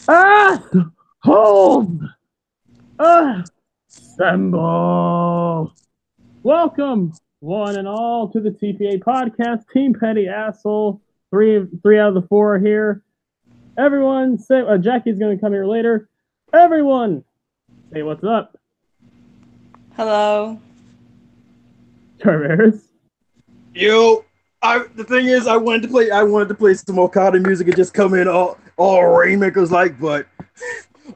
Hold! Assemble! Welcome, one and all, to the TPA podcast. Team Petty Asshole. Three out of the four are here. Everyone, say Jackie's going to come here later. Everyone, say what's up. Hello. Travis. Yo, the thing is, I wanted to play some Okada music and just come in all rainmakers like, but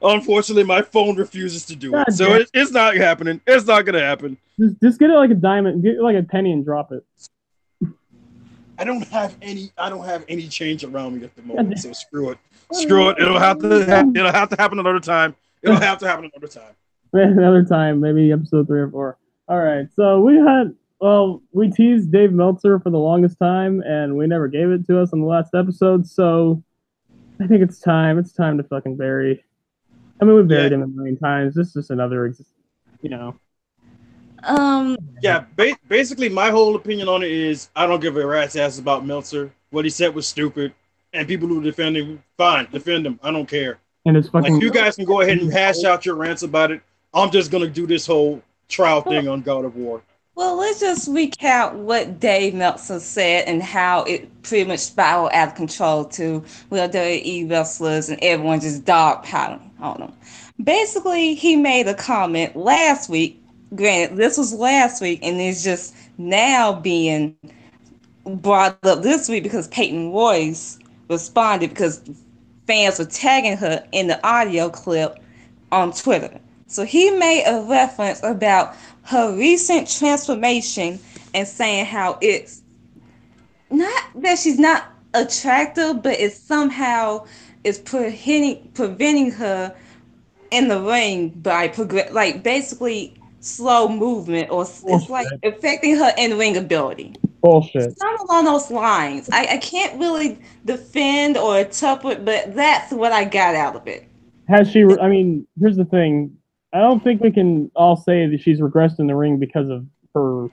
unfortunately, my phone refuses to do it. So it's not happening. It's not gonna happen. Just get it like a diamond, get it like a penny, and drop it. I don't have any change around me at the moment, so screw it. Screw it. It'll have to happen another time. Another time, maybe episode 3 or 4. All right, so we teased Dave Meltzer for the longest time, and we never gave it to us on the last episode, so I think it's time. It's time to fucking bury. I mean, we buried him a million times. This is just another, Yeah, basically, my whole opinion on it is I don't give a rat's ass about Meltzer. What he said was stupid, and people who defend him, fine, defend him. I don't care. And it's fucking. Like, you guys can go ahead and hash out your rants about it. I'm just gonna do this whole trial thing on God of War. Well, let's just recount what Dave Meltzer said and how it pretty much spiraled out of control to WWE wrestlers and everyone just dogpiling on him. Basically, he made a comment last week. Granted, this was last week, and it's just now being brought up this week because Peyton Royce responded because fans were tagging her in the audio clip on Twitter. So he made a reference about her recent transformation and saying how it's not that she's not attractive, but it somehow is preventing her in the ring by basically slow movement, or it's like affecting her in-ring ability. Bullshit. Something along those lines. I can't really defend or interpret, but that's what I got out of it. Has she? I mean, here's the thing. I don't think we can all say that she's regressed in the ring because of her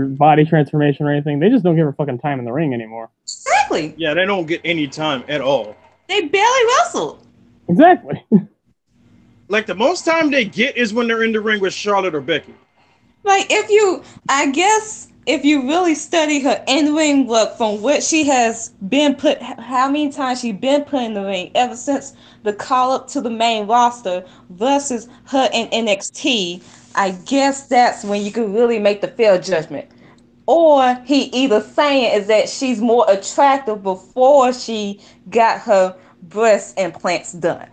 body transformation or anything. They just don't give her fucking time in the ring anymore. Exactly. Yeah, they don't get any time at all. They barely wrestled. Exactly. Like, the most time they get is when they're in the ring with Charlotte or Becky. Like, if you really study her in-ring look from what she has been put, how many times she's been put in the ring ever since the call up to the main roster versus her in NXT, I guess that's when you can really make the fair judgment. Or he either saying is that she's more attractive before she got her breast implants done.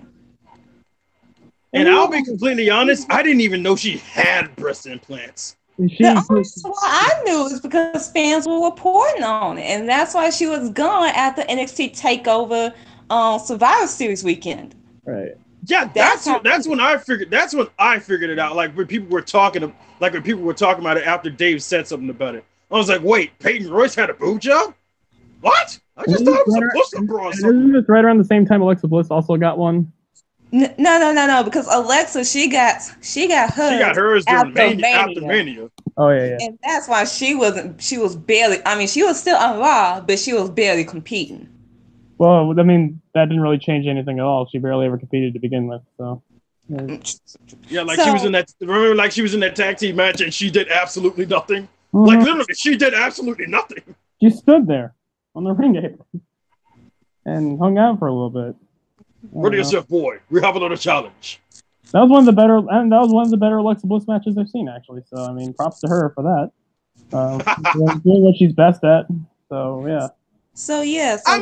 And I'll be completely honest, I didn't even know she had breast implants. The only reason why I knew is because fans were reporting on it, and that's why she was gone after NXT Takeover Survivor Series weekend. Right. Yeah, that's when I figured it out. Like, when people were talking about it after Dave said something about it. I was like, wait, Peyton Royce had a boob job? What? I just thought it was a push-up bra or something. Isn't this right around the same time Alexa Bliss also got one? No, because Alexa, she got hers. She got hers after Mania. Oh yeah. And that's why she was barely. I mean, she was still on Raw, but she was barely competing. Well, I mean, that didn't really change anything at all. She barely ever competed to begin with, so. Yeah, she was in that. Remember, like, she was in that tag team match and she did absolutely nothing. Mm-hmm. Like, literally, she did absolutely nothing. She stood there on the ring apron and hung out for a little bit. Ready yourself, boy. We have another challenge. That was one of the better Alexa Bliss matches I've seen, actually. So, I mean, props to her for that. Doing what she's best at. So, yeah. So, yeah. I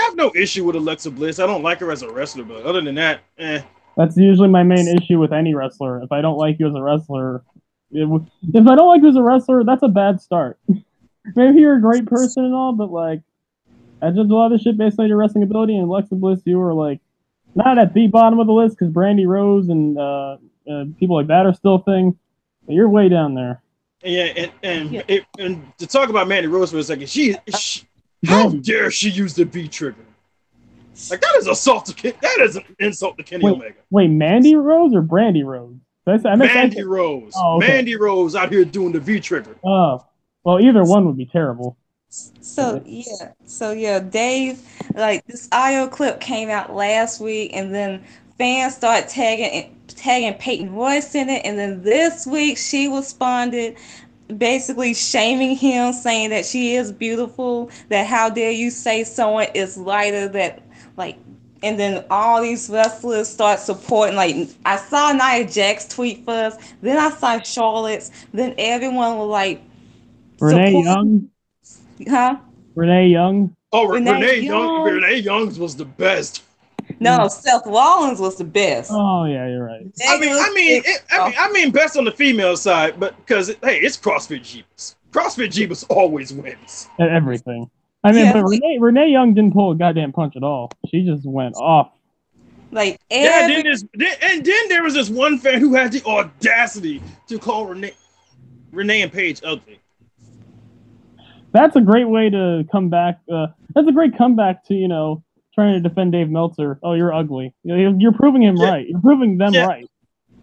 have no issue with Alexa Bliss. I don't like her as a wrestler, but other than that, That's usually my main issue with any wrestler. If I don't like you as a wrestler, that's a bad start. Maybe you're a great person and all, but, like, I judge a lot of shit based on your wrestling ability, and Alexa Bliss, you were, like, not at the bottom of the list because Brandy Rose and people like that are still a thing. But you're way down there. Yeah, and to talk about Mandy Rose for a second, how dare she use the V trigger? Like, that is an insult to Kenny Omega. Wait, Mandy Rose or Brandy Rose? Mandy Rose. Oh, okay. Mandy Rose out here doing the V trigger. Oh, well, either one would be terrible. So Dave, like this audio clip came out last week, and then fans started tagging Peyton Royce in it, and then this week she responded, basically shaming him, saying that she is beautiful, that how dare you say someone is lighter, that like, and then all these wrestlers start supporting. Like I saw Nia Jax tweet first, then I saw Charlotte's, then everyone was like Renee support, Young. huh? Renee Young. Oh, Renee Young. Renee Young's was the best. No, Seth Rollins was the best. Oh yeah, you're right. I mean, best on the female side, but because hey, it's CrossFit Jeebus. CrossFit Jeebus always wins. At everything. I mean, but Renee Young didn't pull a goddamn punch at all. She just went off. Like then there was this one fan who had the audacity to call Renee and Paige ugly. That's a great way to come back. That's a great comeback to trying to defend Dave Meltzer. Oh, you're ugly. You're proving him right. You're proving them right.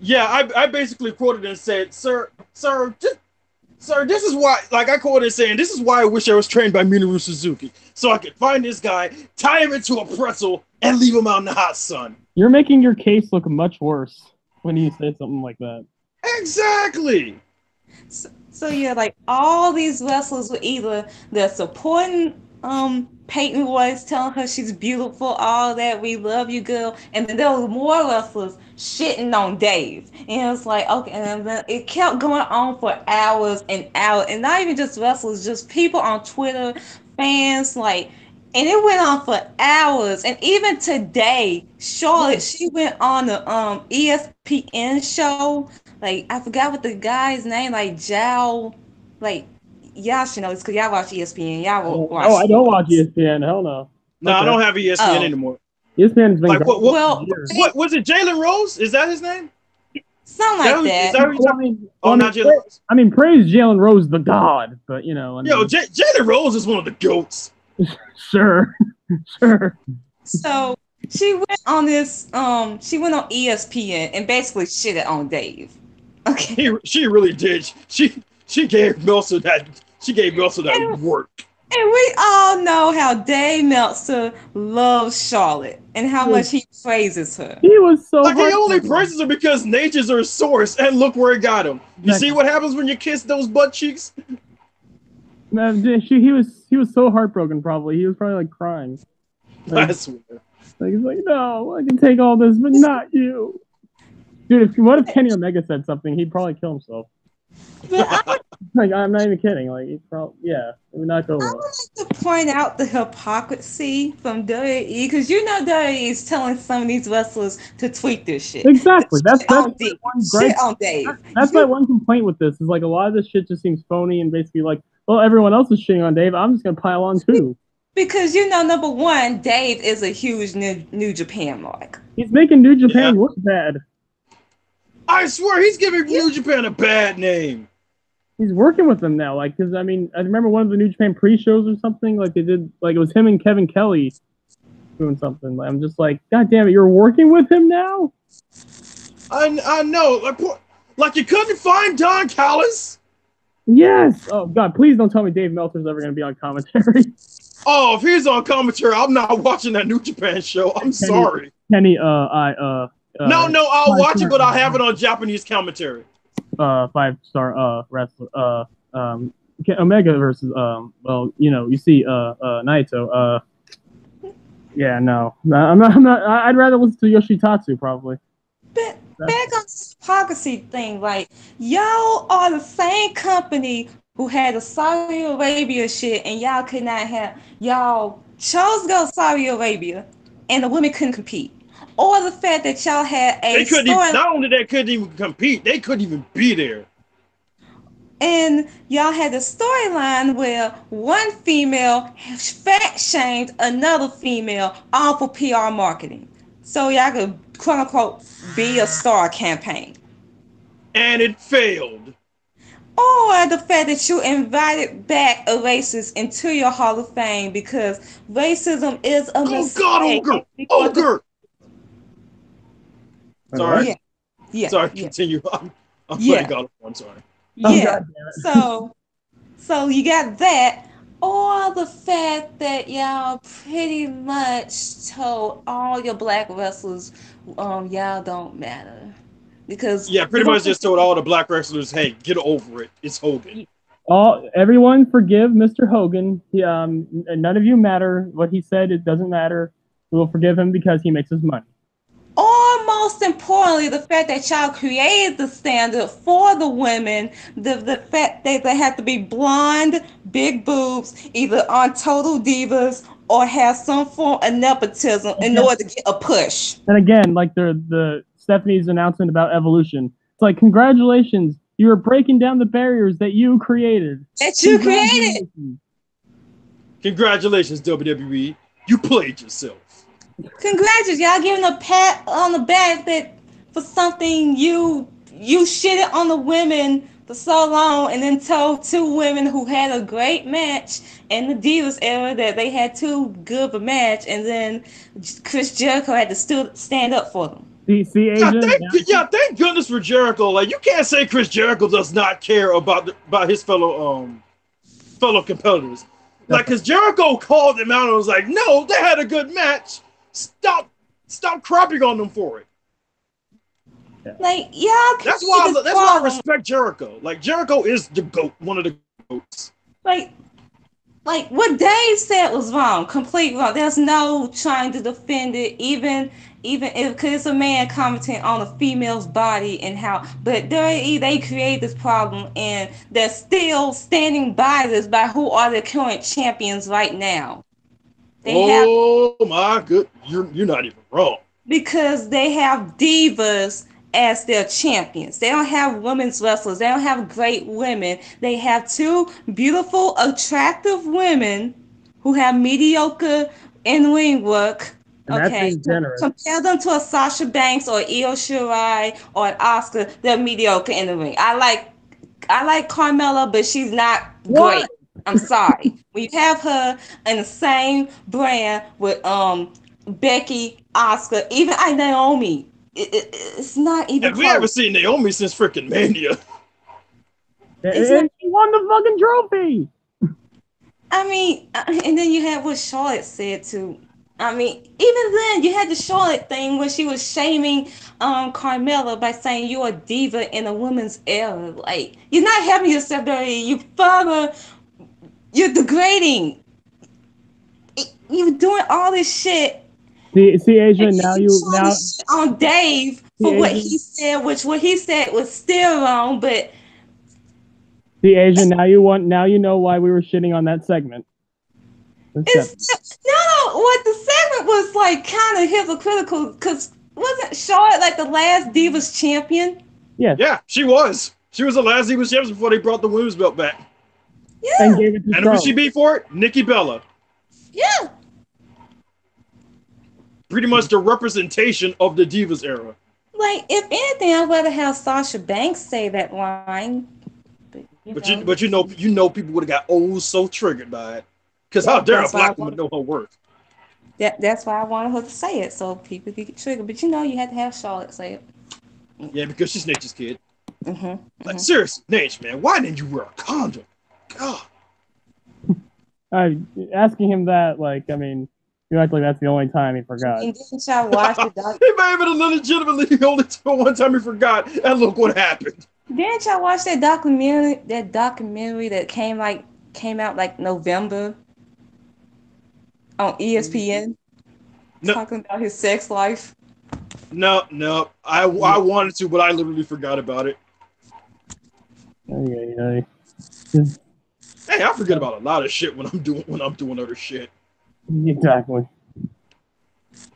Yeah, I basically quoted and said, Sir, this is why, like I quoted saying, this is why I wish I was trained by Minoru Suzuki, so I could find this guy, tie him into a pretzel, and leave him out in the hot sun. You're making your case look much worse when you say something like that. Exactly. So yeah, like all these wrestlers were either they're supporting Peyton Royce, telling her she's beautiful, all that, we love you, girl, and then there were more wrestlers shitting on Dave, and it was like, okay, and then it kept going on for hours and hours, and not even just wrestlers, just people on Twitter, fans, like, and it went on for hours. And even today, Charlotte, she went on the ESPN show. Like, I forgot what the guy's name, like Jow, like, y'all should know this because y'all watch ESPN. Y'all will watch. Oh, I don't watch ESPN. Hell no. No, okay. I don't have ESPN anymore. ESPN's been like, what was it? Jalen Rose? Is that his name? Something like that. Is that what you're not Jalen Rose. I mean, praise Jalen Rose, the god, but Jalen Rose is one of the goats. Sure. So she went on this. She went on ESPN and basically shitted on Dave. Okay. She really did. She gave Meltzer that. She gave Meltzer that work. And we all know how Dave Meltzer loves Charlotte and how much he praises her. He was so like he only praises her because nature's her source, and look where it got him. You see what happens when you kiss those butt cheeks? Man, he was so heartbroken. Probably he was probably like crying. I swear. Like he's like, no, I can take all this, but not you, dude. What if Kenny Omega said something? He'd probably kill himself. Like I'm not even kidding. Like he'd probably it would not go well. I would like to point out the hypocrisy from WWE because WWE is telling some of these wrestlers to tweet this shit. Exactly. That's on Dave. That's my one complaint with this is like a lot of this shit just seems phony and basically like, well, everyone else is shitting on Dave. I'm just gonna pile on too. Because number one, Dave is a huge New Japan mark. He's making New Japan look bad. I swear he's giving New Japan a bad name. He's working with them now, like, because I mean, I remember one of the New Japan pre-shows or something, like they did, like it was him and Kevin Kelly doing something. I'm just like, God damn it, you're working with him now? I know, like you couldn't find Don Callis? Yes. Oh God, please don't tell me Dave Meltzer's ever gonna be on commentary. Oh, if he's on commentary, I'm not watching that New Japan show. I'm sorry. Kenny, no, I'll watch it, but I'll have it on Japanese commentary. 5-star wrestler Omega versus you see Naito. I'm not I'd rather listen to Yoshitatsu probably. But back on this hypocrisy thing, like y'all are the same company who had the Saudi Arabia shit and y'all could not have, y'all chose to go to Saudi Arabia and the women couldn't compete. Or the fact that y'all had a not only they couldn't even compete, they couldn't even be there. And y'all had the storyline where one female fat shamed another female all for PR marketing. So y'all could quote unquote be a star campaign. And it failed. Or the fact that you invited back a racist into your Hall of Fame because racism is a mistake. Oh God, Ogre! Sorry. Yeah. Sorry, continue. I'm playing God of War. I'm sorry. Yeah. So you got that. Or the fact that y'all pretty much told all your black wrestlers, y'all don't matter. Because Yeah, we pretty don't much just told all the black wrestlers, "Hey, get over it. It's Hogan." Everyone forgive Mr. Hogan. None of you matter. What he said, it doesn't matter. We will forgive him because he makes his money. Or most importantly, the fact that y'all created the standard for the women, the fact that they have to be blonde, big boobs, either on Total Divas or have some form of nepotism in order to get a push. And again, like the Stephanie's announcement about evolution, it's like, congratulations, you are breaking down the barriers that you created. That you created. Congratulations, WWE. You played yourself. Congratulations, y'all giving a pat on the back that for something you shitted on the women for so long and then told two women who had a great match in the Divas era that they had too good of a match, and then Chris Jericho had to stand up for them. See, Asian? Thank goodness for Jericho. Like, you can't say Chris Jericho does not care about his fellow competitors. Like, because Jericho called him out and was like, "No, they had a good match. Stop crapping on them for it." Like, y'all. That's why I respect Jericho. Like, Jericho is the GOAT, one of the GOATs. Like what Dave said was wrong, completely wrong. There's no trying to defend it, even if, because it's a man commenting on a female's body and how, but they create this problem and they're still standing by this, by who are the current champions right now. My good, you're not even wrong. Because they have divas as their champions. They don't have women's wrestlers. They don't have great women. They have two beautiful, attractive women who have mediocre in-ring work. Okay, compare them to a Sasha Banks or Io Shirai or an Asuka. They're mediocre in the ring. I like Carmella, but she's not great. I'm sorry. When you have her in the same brand with Becky, Asuka, even Naomi, it's not even close. We haven't seen Naomi since freaking Mania. And she won the fucking trophy. I mean, and then you had what Charlotte said too. I mean, even then, you had the Charlotte thing where she was shaming Carmella by saying you're a diva in a woman's era. Like, you're not helping yourself, you father. You're degrading. You're doing all this shit. See, Asia. Now on Dave for what he said, which what he said was still wrong. But see, Asia. Now you know why we were shitting on that segment. No, what the segment was like kind of hypocritical, because wasn't Charlotte like the last Divas champion? Yes. Yeah, she was. She was the last Divas champion before they brought the women's belt back. Yeah. And gave it to who she beat for it? Nikki Bella. Yeah. Pretty much the representation of the Divas era. Like, if anything, I'd rather have Sasha Banks say that line. But you know people would have got so triggered by it. Because how dare a black woman know her worth? That's why I wanted her to say it, so people could get triggered. But you had to have Charlotte say it. Yeah, because she's Nature's kid. Like, seriously, Nate, man, why didn't you wear a condom? God. Asking him that, like, I mean, you act like that's the only time he forgot. And didn't y'all watch the He may have been legitimately only one time he forgot, and look what happened. Didn't y'all watch that documentary? That documentary that came out like November on ESPN, talking about his sex life. No, I wanted to, but I literally forgot about it. Hey, I forget about a lot of shit when I'm doing other shit. Exactly.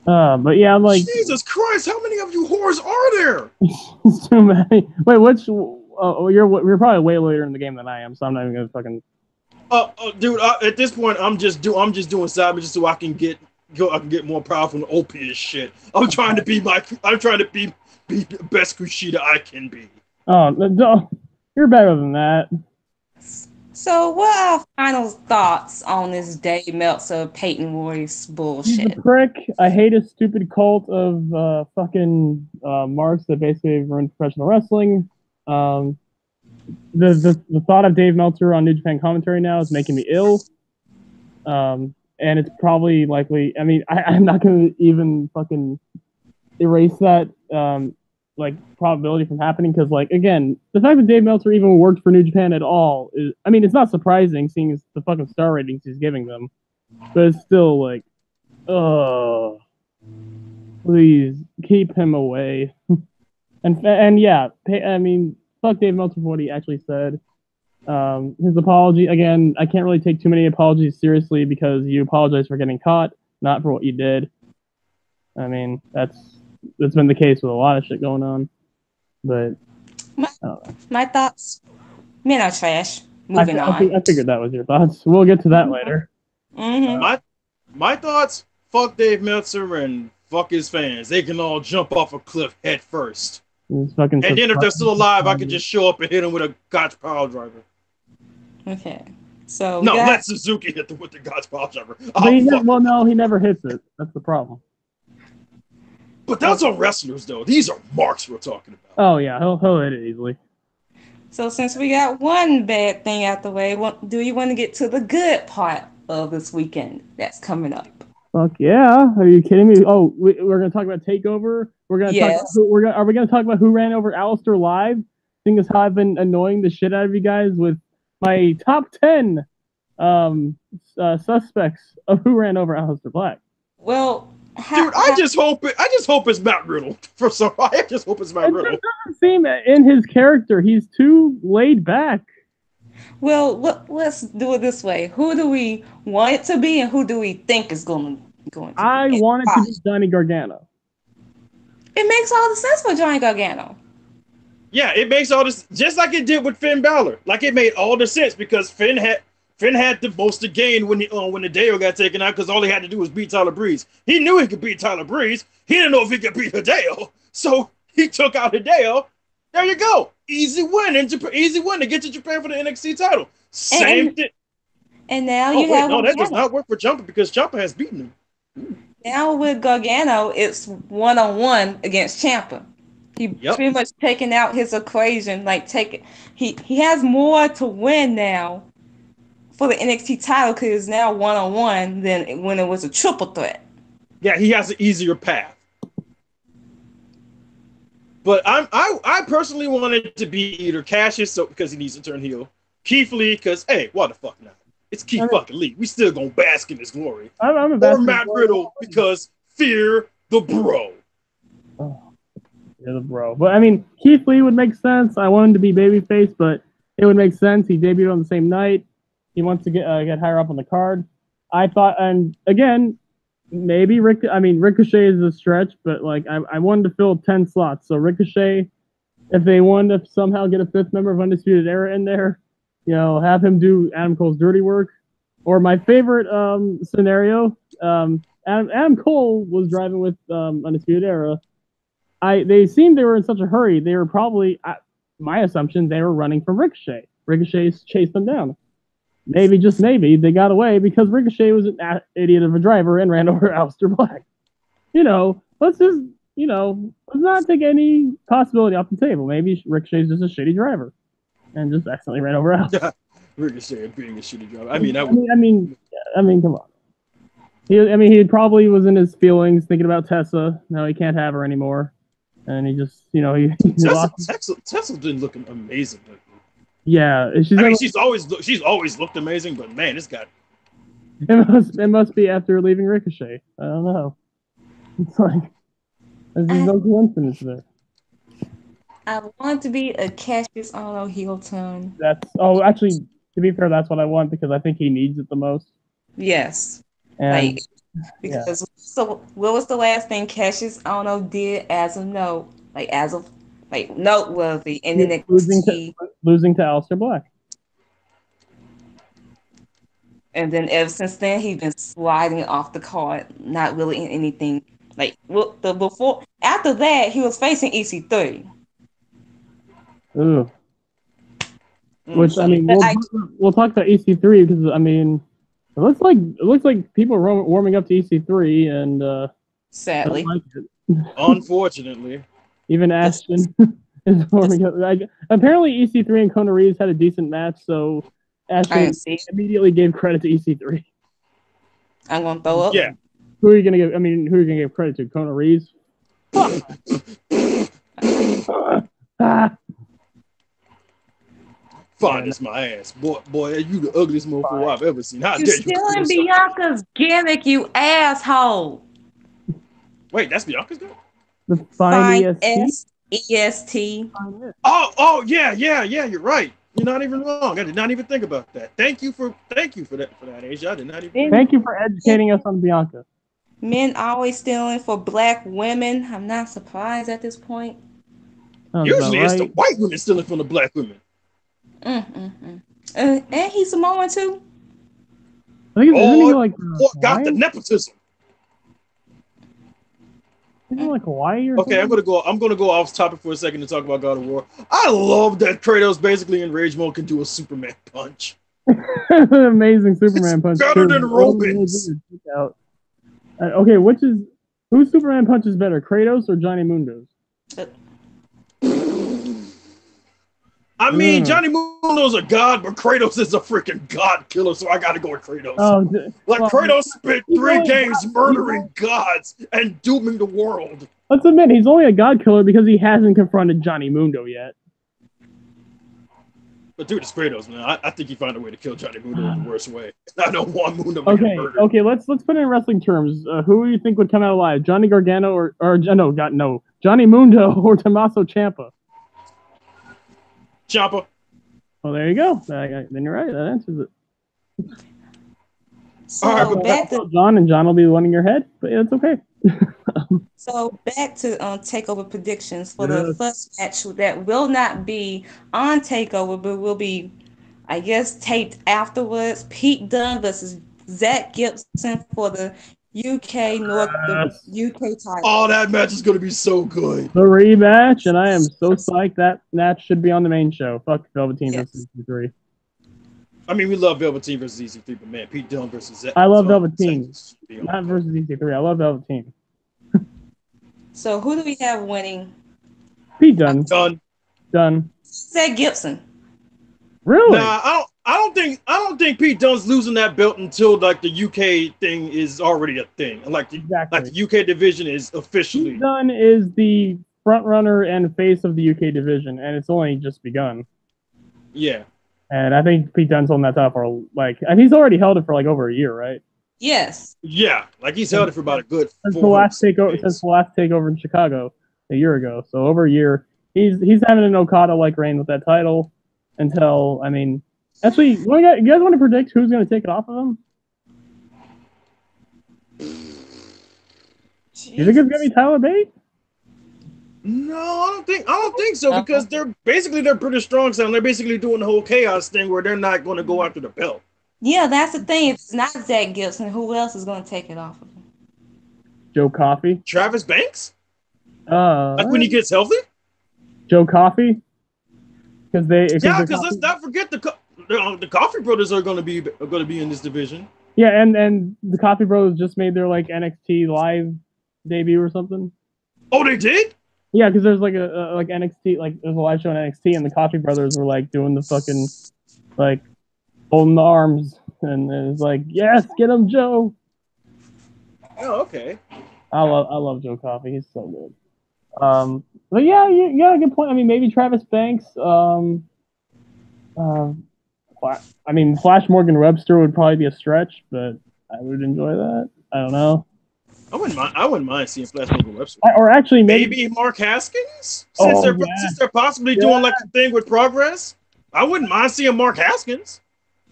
But yeah, I'm like, Jesus Christ, how many of you whores are there? Too many. Wait, which? You're probably way later in the game than I am, so I'm not even gonna fucking. Dude, at this point, I'm just doing side missions so I can get more powerful and OP as shit. I'm trying to be the best Kushida I can be. Oh no, you're better than that. So, what are our final thoughts on this Dave Meltzer, Peyton Royce bullshit? He's a prick. I hate his stupid cult of fucking marks that basically ruined professional wrestling. The thought of Dave Meltzer on New Japan commentary now is making me ill. And it's probably likely. I mean, I'm not going to even fucking erase that like probability from happening because, like, again, the fact that Dave Meltzer even worked for New Japan at all is, I mean, it's not surprising seeing as the fucking star ratings he's giving them, but it's still like, oh, please keep him away. and yeah, I mean, fuck Dave Meltzer for what he actually said. His apology, again, I can't really take too many apologies seriously because you apologize for getting caught, not for what you did. I mean, that's been the case with a lot of shit going on. But my thoughts, men are trash. Moving on. I figured that was your thoughts. We'll get to that later. My thoughts, fuck Dave Meltzer and fuck his fans. They can all jump off a cliff head first. And then if they're still alive, I can just show up and hit them with a Gotch power driver. Okay. So no, let Suzuki hit them with the Gotch power driver. No, he never hits it. That's the problem. But those are wrestlers, though. These are marks we're talking about. Oh yeah, he'll hit it easily. So since we got one bad thing out the way, do you want to get to the good part of this weekend that's coming up? Fuck yeah! Are you kidding me? Oh, we're gonna talk about Takeover. We're gonna talk about are we gonna talk about who ran over Aleister live? Seeing as how I've been annoying the shit out of you guys with my top 10 suspects of who ran over Aleister Black. Well, dude, I just hope it's Matt Riddle. I just hope it's Matt Riddle. It doesn't seem in his character. He's too laid back. Well, let's do it this way. Who do we want it to be, and who do we think is going to be? I want it to be Johnny Gargano. It makes all the sense for Johnny Gargano. Yeah, it makes all this, just like it did with Finn Balor. Like, it made all the sense because Finn had the most to gain when the Hideo got taken out because all he had to do was beat Tyler Breeze. He knew he could beat Tyler Breeze. He didn't know if he could beat Hideo. So he took out Hideo. There you go. Easy win to get to Japan for the NXT title. Same thing. And now you have... No, that does not work for Ciampa because Ciampa has beaten him. Now with Gargano, it's one-on-one against Ciampa. He pretty much taken out his equation. He has more to win now for the NXT title because it's now one-on-one than when it was a triple threat. Yeah, he has an easier path. But I personally want it to be either Cassius, because he needs to turn heel, Keith Lee, because hey, what the fuck now? It's Keith fucking Lee. We still gonna bask in his glory. Or Matt Riddle, because fear the bro. Oh, fear the bro. But I mean, Keith Lee would make sense. I want him to be babyface, but it would make sense. He debuted on the same night. He wants to get higher up on the card. I thought, and again, maybe Ricochet is a stretch, but like I wanted to fill 10 slots. So Ricochet, if they wanted to somehow get a fifth member of Undisputed Era in there, have him do Adam Cole's dirty work. Or my favorite scenario, Adam Cole was driving with Undisputed Era. They seemed they were in such a hurry. They were probably, my assumption, they were running from Ricochet. Ricochet chased them down. Maybe, just maybe, they got away because Ricochet was an idiot of a driver and ran over Aleister Black. Let's just, let's not take any possibility off the table. Maybe Ricochet's just a shitty driver and just accidentally ran over Aleister. Ricochet being a shitty driver. I mean, come on. He probably was in his feelings thinking about Tessa. Now he can't have her anymore. And he just, Tessa's been looking amazing lately. Yeah, she's always looked amazing, but man, it must be after leaving Ricochet. I don't know. It's like there's no coincidence there. I want to be a Cassius Ohno heel turn. Actually, to be fair, that's what I want because I think he needs it the most. Yes, So what was the last thing Cassius Ohno did as a note? Noteworthy in NXT. Losing to Aleister Black. And then ever since then, he's been sliding off the card, not really in anything. After that, he was facing EC3. Ooh. Which, we'll talk about EC3 because, it looks like people are warming up to EC3 and... sadly. Unfortunately. Even Ashton is warming up. Apparently, EC3 and Kona Reeves had a decent match, so Ashton immediately gave credit to EC3. I'm gonna throw up. Yeah. Who are you gonna give? I mean, who are you gonna give credit to? Kona Reeves. Fine as my ass. Boy, you the ugliest motherfucker I've ever seen. How You dare you stealing criticize? Bianca's gimmick, you asshole. Wait, that's Bianca's girl? The Fine finest. EST. Oh, yeah, you're right. You're not even wrong. I did not even think about that. Thank you for that, Asia. I did not even Thank you for educating us on Bianca. Men always stealing for black women. I'm not surprised at this point. Usually it's the white women stealing from the black women. And he's Samoan too. I think isn't he like got the nepotism. Isn't he like Hawaii or something? Okay, I'm gonna go off topic for a second to talk about God of War. I love that Kratos basically in rage mode can do a Superman punch. Amazing Superman punch. Better than Robin's. Okay, whose Superman punch is better, Kratos or Johnny Mundo's? I mean, Johnny Mundo's a god, but Kratos is a freaking god killer, so I gotta go with Kratos. Kratos spent 3 games murdering gods and dooming the world. Let's admit, he's only a god killer because he hasn't confronted Johnny Mundo yet. But dude, it's Kratos, man. I think he found a way to kill Johnny Mundo in the worst way. I don't want Mundo to get murdered. Okay, let's put it in wrestling terms. Who do you think would come out alive? Johnny Gargano Johnny Mundo or Tommaso Ciampa? Ciampa. Well, there you go. Then you're right. That answers it. So back to John, and John will be winning your head, but yeah, it's okay. So back to Takeover predictions for the first match that will not be on Takeover, but will be, I guess, taped afterwards. Pete Dunne versus Zach Gibson for the UK title. Oh, that match is gonna be so good. The rematch, and I am so psyched that match should be on the main show. Fuck Velveteen versus EC3. I mean, we love Velveteen versus EC3, but man, Pete Dunne versus Zach. I love Velveteen, not versus EC3. I love Velveteen. So who do we have winning? Pete Dunne. Done. Zach Gibson. Really? Nah, I don't think Pete Dunne's losing that belt until like the UK thing is already a thing. Like the UK division is officially. Pete Dunne is the front runner and face of the UK division, and it's only just begun. Yeah. And I think Pete Dunne's holding that top for and he's already held it for like over a year, right? Yes. Yeah, like he's held it for about a good since the last takeover in Chicago a year ago. So over a year, he's having an Okada-like reign with that title until actually, you guys want to predict who's going to take it off of him? Jeez. You think it's going to be Tyler Bate? No, I don't think so because they're British strong style. They're basically doing the whole chaos thing where they're not going to go after the belt. Yeah, that's the thing. If it's not Zach Gibson, who else is going to take it off of him? Joe Coffey? Travis Banks? Like when he gets healthy? Joe Coffey? Because let's not forget the Coffey brothers are going to be in this division. Yeah, and the Coffey brothers just made their NXT live debut or something. Oh, they did? Yeah, because there's NXT, there's a live show on NXT, and the Coffey brothers were doing the fucking holding the arms, and it was yes, get him, Joe. Oh, okay. I love Joe Coffey. He's so good. But yeah, you got a good point. I mean, maybe Travis Banks. Flash Morgan Webster would probably be a stretch, but I would enjoy that. I don't know. I wouldn't mind seeing Flash Morgan Webster. Or actually, maybe Mark Haskins, since they're possibly doing the thing with Progress. I wouldn't mind seeing Mark Haskins.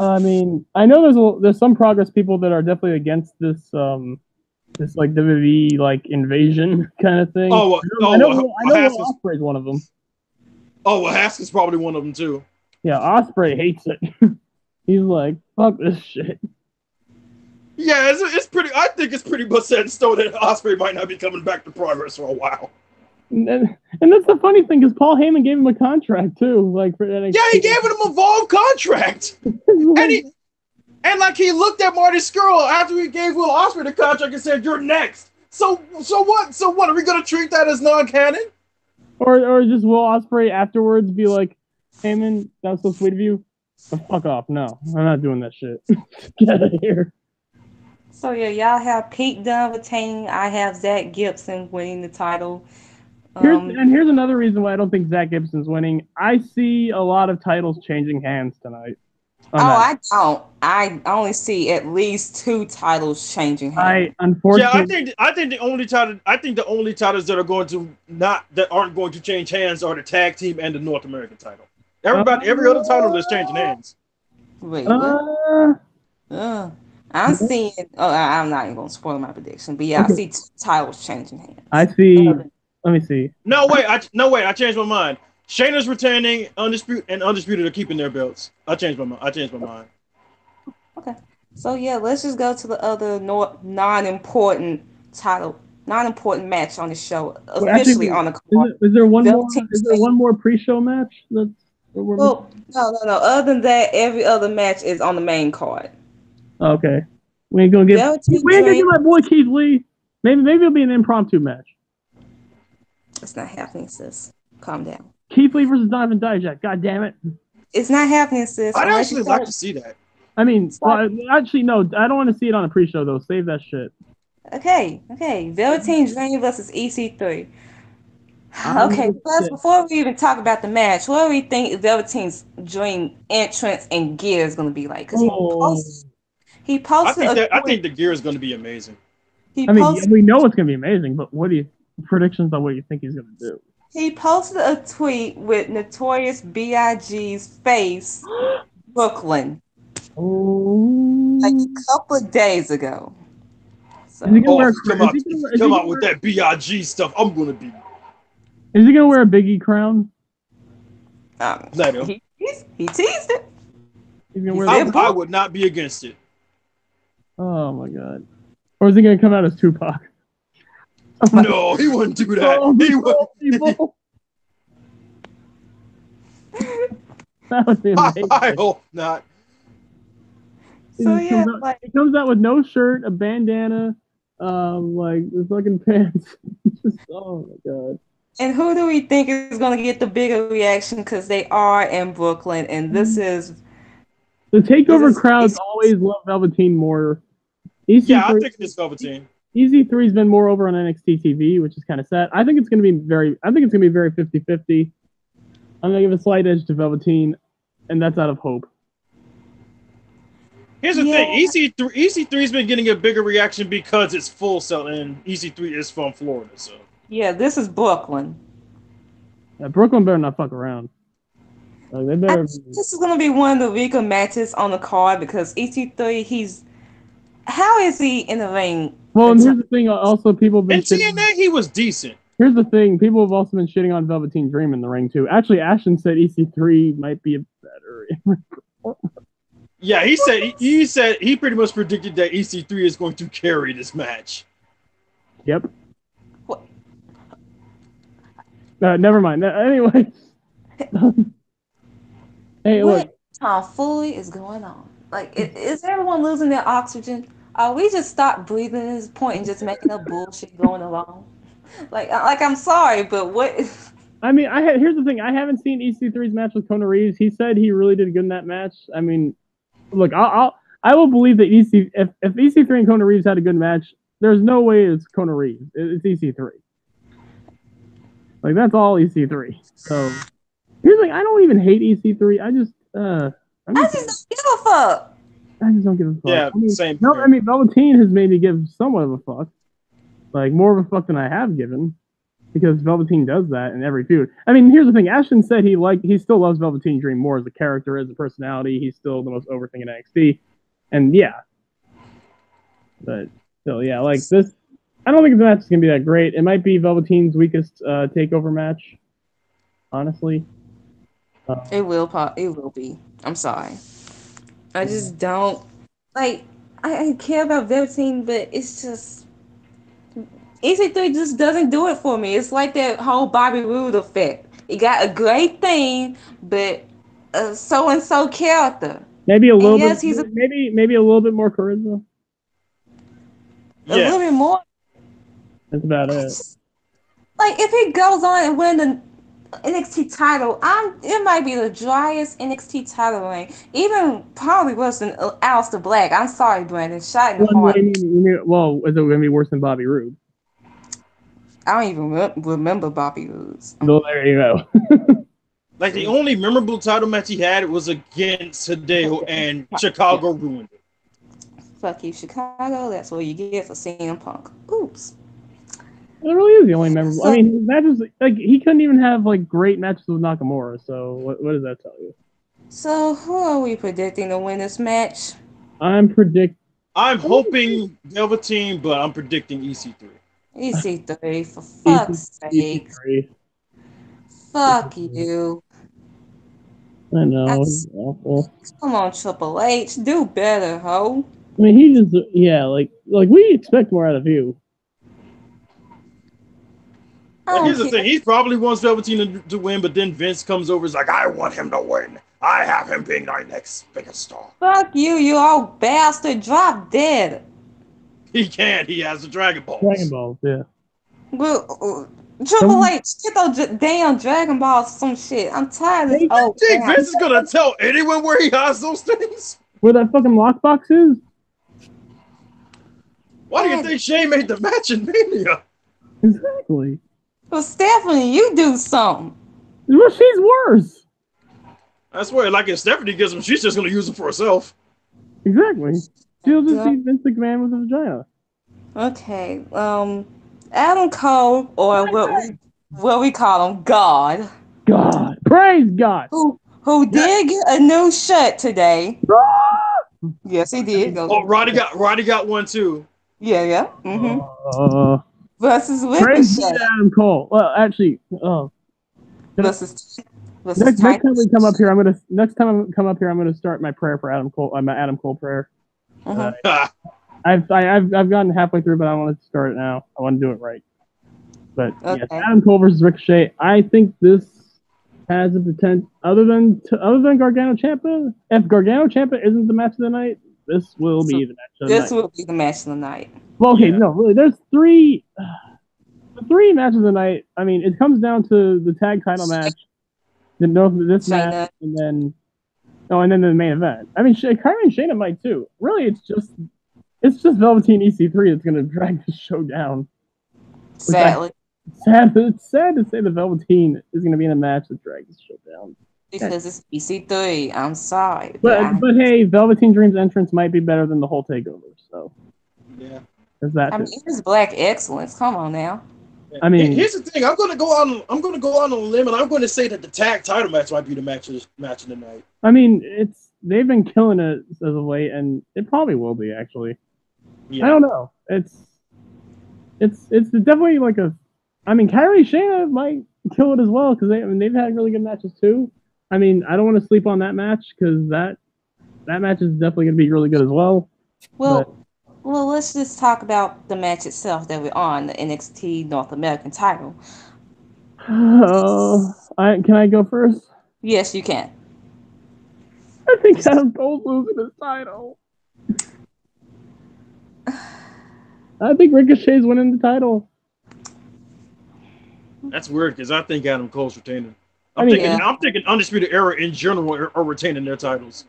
I mean, I know there's some Progress people that are definitely against this WWE invasion kind of thing. I know Ospreay's one of them. Oh, well, Haskins probably one of them too. Yeah, Ospreay hates it. He's like, fuck this shit. Yeah, it's pretty. I think it's pretty much set in stone that Ospreay might not be coming back to Progress for a while. And that's the funny thing, because Paul Heyman gave him a contract too, for NXT. Yeah, he gave him a Evolve contract, and he looked at Marty Scurll after he gave Will Ospreay the contract and said, "You're next." So what? So what? Are we gonna treat that as non-canon? Or just Will Ospreay afterwards be like, Heyman, that was so sweet of you, but fuck off. No, I'm not doing that shit. Get out of here. So yeah, y'all have Pete Dunne retaining. I have Zach Gibson winning the title. Here's another reason why I don't think Zach Gibson's winning. I see a lot of titles changing hands tonight. I don't. I only see at least 2 titles changing hands. Unfortunately, I think the only titles that aren't going to change hands are the tag team and the North American title. Every other title is changing hands. Wait, what? I'm seeing. Oh, I'm not even gonna spoil my prediction, but yeah, okay. I see 2 titles changing hands. I see. Let me see. No wait, I changed my mind. Shayna's retaining, Undisputed are keeping their belts. I changed my mind. Okay, so yeah, let's just go to the other non-important match on the show, officially on the card. Is there one more? Is there one more pre-show match? No. Other than that, every other match is on the main card. Okay, we ain't gonna get my boy Keith Lee. Maybe it'll be an impromptu match. It's not happening, sis. Calm down. Keith Lee versus Donovan Dijak. God damn it! It's not happening, sis. I'd actually like to see that. I mean, actually, no. I don't want to see it on a pre-show though. Save that shit. Okay. Velveteen Dream versus EC3. Okay, plus before we even talk about the match, what do we think Velveteen's Dream entrance and gear is going to be like? Because he posted. I think the gear is going to be amazing. We know it's going to be amazing, but what do you predictions on what you think he's going to do? He posted a tweet with Notorious B.I.G.'s face, Brooklyn, like a couple of days ago. So, come out with that B.I.G. stuff. I'm going to be. Is he gonna wear a Biggie crown? He teased it. He's gonna wear I would not be against it. Oh my god! Or is he gonna come out as Tupac? No, he wouldn't do that. He would. That would be amazing. I hope not. So he comes out with no shirt, a bandana, like the fucking pants. Just oh my god. And who do we think is going to get the bigger reaction? Because they are in Brooklyn, and this is the takeover crowds always love Velveteen more. I think it's Velveteen. EC3's been more over on NXT TV, which is kind of sad. I think it's going to be very 50-50. I'm going to give a slight edge to Velveteen, and that's out of hope. Here's the thing: EC3's been getting a bigger reaction because it's Full Sail, and EC3 is from Florida, so. Yeah, this is Brooklyn. Yeah, Brooklyn better not fuck around. Like, they better. This is gonna be one of the weaker matches on the card because EC3, how is he in the ring? Well, and here's the thing. Also, people have been. In TNA, he was decent. Here's the thing: people have also been shitting on Velveteen Dream in the ring too. Actually, Ashton said EC3 might be a better. Yeah, he said he pretty much predicted that EC3 is going to carry this match. Yep. Never mind. Anyway. Hey, look. Tomfoolery is going on? Like, is everyone losing their oxygen? Are we just stop breathing at this point and just making up bullshit going along? Like I'm sorry, but what? I mean, here's the thing. I haven't seen EC3's match with Kona Reeves. He said he really did good in that match. I mean, look, I will believe that if EC3 and Kona Reeves had a good match, there's no way it's Kona Reeves. It's EC3. Like, that's all EC3. So, here's the thing. I don't even hate EC3. I just don't give a fuck. I just don't give a fuck. Yeah, same. No, I mean, Velveteen has made me give somewhat of a fuck. Like, more of a fuck than I have given. Because Velveteen does that in every feud. I mean, here's the thing. Ashton said he still loves Velveteen Dream more as a character, as a personality. He's still the most over thing in NXT. And, yeah. But, still, yeah, like, this... I don't think the match is going to be that great. It might be Velveteen's weakest takeover match, honestly. It will be. I'm sorry. I just don't... Like, I care about Velveteen, but it's just... EC3 just doesn't do it for me. It's like that whole Bobby Roode effect. He got a great thing, but a so-and-so character. Maybe a little bit. Maybe a little bit more charisma. A little bit more. That's about it. Like, if he goes on and win NXT title, it might be the driest NXT title reign. Even probably worse than Aleister Black. I'm sorry, Brandon. Shot in the heart. Well, is it going to be worse than Bobby Roode? I don't even remember Bobby Roode's. No, there you go. Like the only memorable title match he had was against Hideo, and Chicago ruined it. Fuck you, Chicago. That's what you get for CM Punk. Oops. It really is the only memorable. I mean, his matches, like, he couldn't even have like great matches with Nakamura. So what does that tell you? So who are we predicting to win this match? I'm hoping Velveteen, but I'm predicting EC3. EC3, for fuck's sake. EC3. Fuck you. I know, it's awful. Come on, Triple H, do better, ho. I mean, he just, like we expect more out of you. Here's the thing, he probably wants Velveteen to win, but then Vince comes over and is like, I want him to win. I have him being our next biggest star. Fuck you, you old bastard. Drop dead. He can't. He has the Dragon Balls. Dragon Balls, yeah. Well, Triple H, get those damn Dragon Balls some shit. I'm tired of this old. You think Vince is gonna tell anyone where he has those things? Where that fucking lockbox is? Why do you think Shane made the match in Mania? Exactly. Well, Stephanie, you do something. Well, she's worse. I swear, like if Stephanie gets them, she's just gonna use them for herself. Exactly. She'll just see Vince McMahon with a vagina. Okay. Adam Cole, or what we call him, God. God. Praise God. Who did get a new shirt today. Yes, he did. Oh, Roddy got one too. Yeah. Mm-hmm. Versus Ricochet. Adam Cole. Well, actually, next time we come up here, I'm gonna start my prayer for Adam Cole. My Adam Cole prayer. I've gotten halfway through, but I want to start it now. I want to do it right. But yes, Adam Cole versus Ricochet. I think this has a potential. Other than Gargano Ciampa, if Gargano Ciampa isn't the match of the night, this will be the match of the night. This will be the match of the night. Well, okay, no, really. There's three matches of the night. I mean, it comes down to the tag title match, this match, and then the main event. I mean, Kyrie and Shayna might too. Really, it's just Velveteen EC3 that's going to drag the show down. Sadly. It's sad to say the Velveteen is going to be in a match that drags the show down. Because it's EC3. I'm sorry. But hey, Velveteen Dream's entrance might be better than the whole takeover. So yeah, there's that. I mean, it's Black excellence. Come on now. I mean, here's the thing. I'm going to go out on a limb, and I'm going to say that the tag title match might be the match of the night. I mean, they've been killing it as of late, and it probably will be actually. Yeah. I don't know. It's definitely like I mean, Kyrie Shayna might kill it as well because they've had really good matches too. I mean, I don't want to sleep on that match because that match is definitely going to be really good as well. Well, let's just talk about the match itself that we're on, the NXT North American title. Can I go first? Yes, you can. I think Adam Cole's losing his title. I think Ricochet's winning the title. That's weird because I think Adam Cole's retaining. I'm thinking Undisputed Era in general are retaining their titles.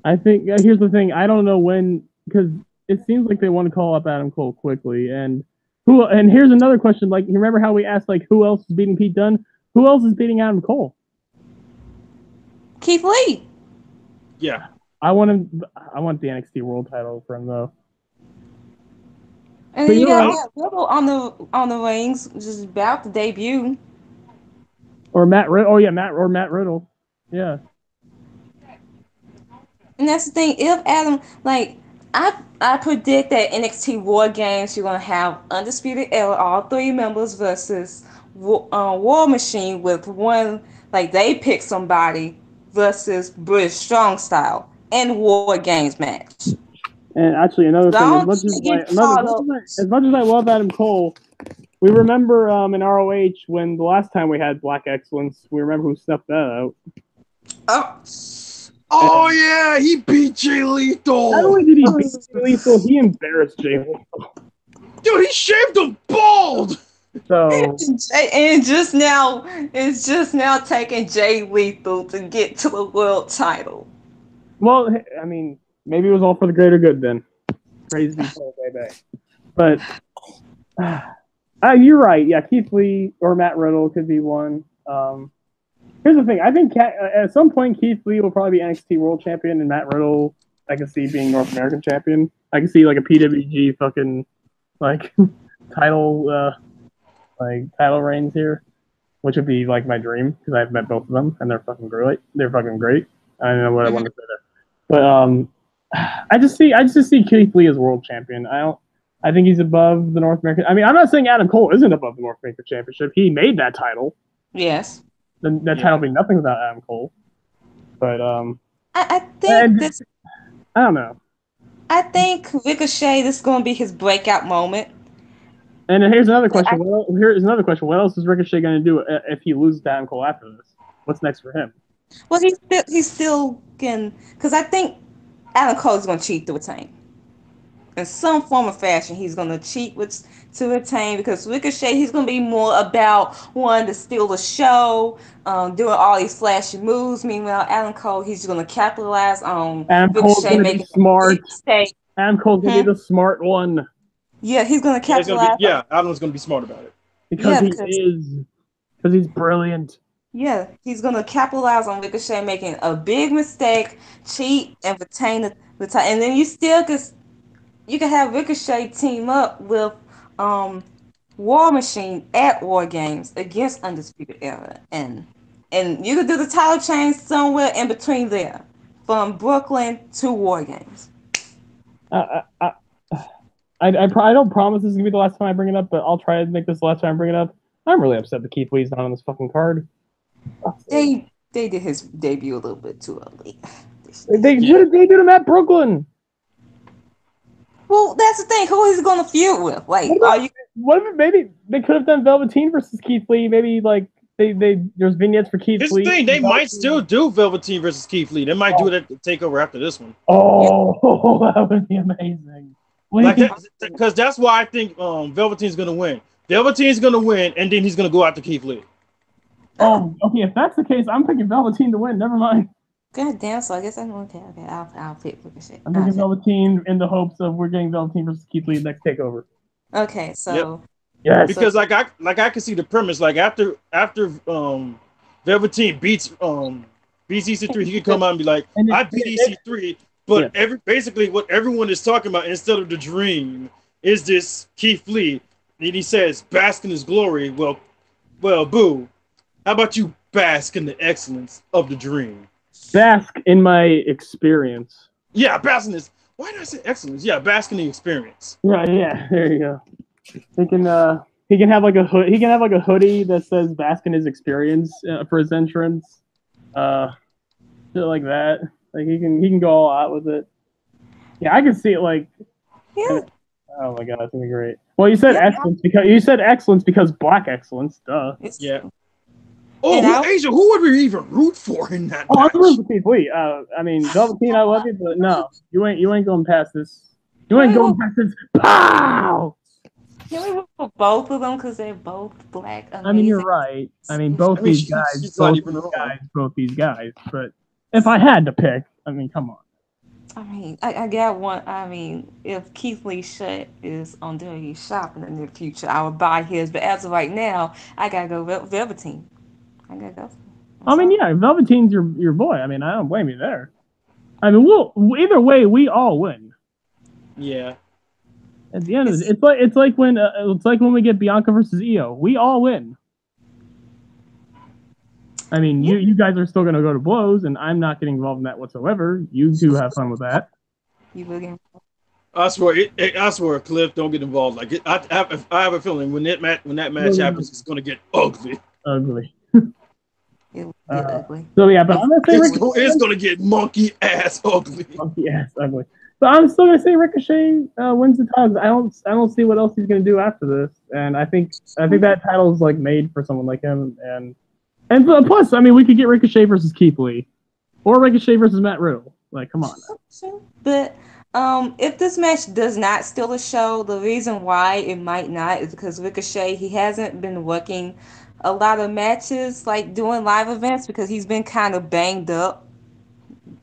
I think here's the thing. I don't know when, because it seems like they want to call up Adam Cole quickly. And here's another question. Like, you remember how we asked like who else is beating Pete Dunne? Who else is beating Adam Cole? Keith Lee. Yeah. I want the NXT World Title for him though. And then you got Matt Riddle on the rings, just about to debut. Or Matt Riddle. Oh yeah, Matt Riddle. Yeah. And that's the thing. If Adam, like, I predict that NXT War Games, you're gonna have Undisputed Era, all three members versus War Machine with one, like they pick somebody versus British Strong Style and War Games match. And actually, another thing, as much as I love Adam Cole, we remember in ROH when the last time we had Black Excellence, we remember who snuffed that out. Oh yeah, he beat Jay Lethal. Not only did he beat Jay Lethal, he embarrassed Jay Lethal. Dude, he shaved him bald. So And it's just now taking Jay Lethal to get to the world title. well, I mean, maybe it was all for the greater good then. Crazy baby. But you're right. Yeah, Keith Lee or Matt Riddle could be one. Here's the thing. I think at some point Keith Lee will probably be NXT World Champion, and Matt Riddle I can see being North American Champion. I can see like a PWG fucking like title reigns here, which would be like my dream because I've met both of them and they're fucking great. They're fucking great. I don't know what I want to say there, but I just see Keith Lee as world champion. I think he's above the North American. I mean, I'm not saying Adam Cole isn't above the North American Championship. He made that title. Yes. That title would be nothing without Adam Cole. But I think this. I don't know. I think Ricochet, this is going to be his breakout moment. And here's another question. Here's another question. What else is Ricochet going to do if he loses to Adam Cole after this? What's next for him? Well, he still can, because I think Adam Cole is going to cheat to retain. In some form or fashion, he's going to cheat to retain, because Ricochet, he's going to be more about wanting to steal the show, doing all these flashy moves. Meanwhile, Adam Cole, he's going to capitalize on Ricochet making smart. Adam Cole's going to be the smart one. Yeah, he's going to capitalize. Adam's going to be smart about it. Because he's brilliant. Yeah, he's going to capitalize on Ricochet making a big mistake, cheat, and retain the title. And then you can have Ricochet team up with War Machine at War Games against Undisputed Era. And you could do the title change somewhere in between there, from Brooklyn to War Games. I don't promise this is going to be the last time I bring it up, but I'll try to make this the last time I bring it up. I'm really upset that Keith Lee's not on this fucking card. They did his debut a little bit too early. They debuted him at Brooklyn. Well, that's the thing. Who is he going to feud with? Like, what if maybe they could have done Velveteen versus Keith Lee? Maybe like there's vignettes for Keith Lee. This thing, they might still do Velveteen versus Keith Lee. They might do it at the takeover after this one. Oh, that would be amazing. Because that's why I think Velveteen's going to win. Velveteen's going to win, and then he's going to go after Keith Lee. Oh, okay. If that's the case, I'm picking Velveteen to win. Never mind. God damn. So I guess I'm okay. I'll pick Ricochet. I'm picking Velveteen in the hopes of we're getting Velveteen versus Keith Lee next takeover. Okay, so yes, because I can see the premise. Like after Velveteen beats EC3, he could come out and be like, I beat EC3, but basically what everyone is talking about instead of the dream is this Keith Lee, and he says, "Bask in his glory." Well, boo. How about you bask in the excellence of the dream? Bask in my experience. Yeah, bask in this. Why did I say excellence? Yeah, bask in the experience. Right. Yeah. There you go. He can have like a hood. He can have like a hoodie that says "Bask in his experience" for his entrance. Shit like that. Like he can go all out with it. Yeah, I can see it. Like, oh my god, that's gonna be great. Well, you said excellence because black excellence. Duh. Yeah. Oh, Asia, who would we even root for in that match? I'm rooting for Keith Lee. I mean, Velveteen, I love you, but no, you ain't going past this. You ain't going past this. Pow! Can we root for both of them because they're both black? Amazing. I mean, you're right. I mean, both these guys. But if I had to pick, I mean, come on. I mean, I got one. I mean, if Keith Lee's shit is on doing shop in the near future, I would buy his. But as of right now, I gotta go Velveteen. I gotta go. I mean, yeah, Velveteen's your boy. I mean, I don't blame you there. I mean, either way, we all win. Yeah. At the end of it, it's like when we get Bianca versus Io. We all win. I mean, you guys are still gonna go to blows, and I'm not getting involved in that whatsoever. You two have fun with that. You will get. I swear, Cliff, don't get involved. Like I have a feeling when that match happens, it's gonna get ugly. Ugly. It will get ugly. So yeah, but I'm gonna say it's gonna get monkey ass ugly. Monkey ass ugly. So I'm still gonna say Ricochet wins the title. I don't see what else he's gonna do after this, and I think that title's like made for someone like him, and plus, I mean, we could get Ricochet versus Keith Lee, or Ricochet versus Matt Riddle. Like, come on. But If this match does not steal a show, the reason why it might not is because Ricochet, he hasn't been working a lot of matches, like doing live events, because he's been kind of banged up.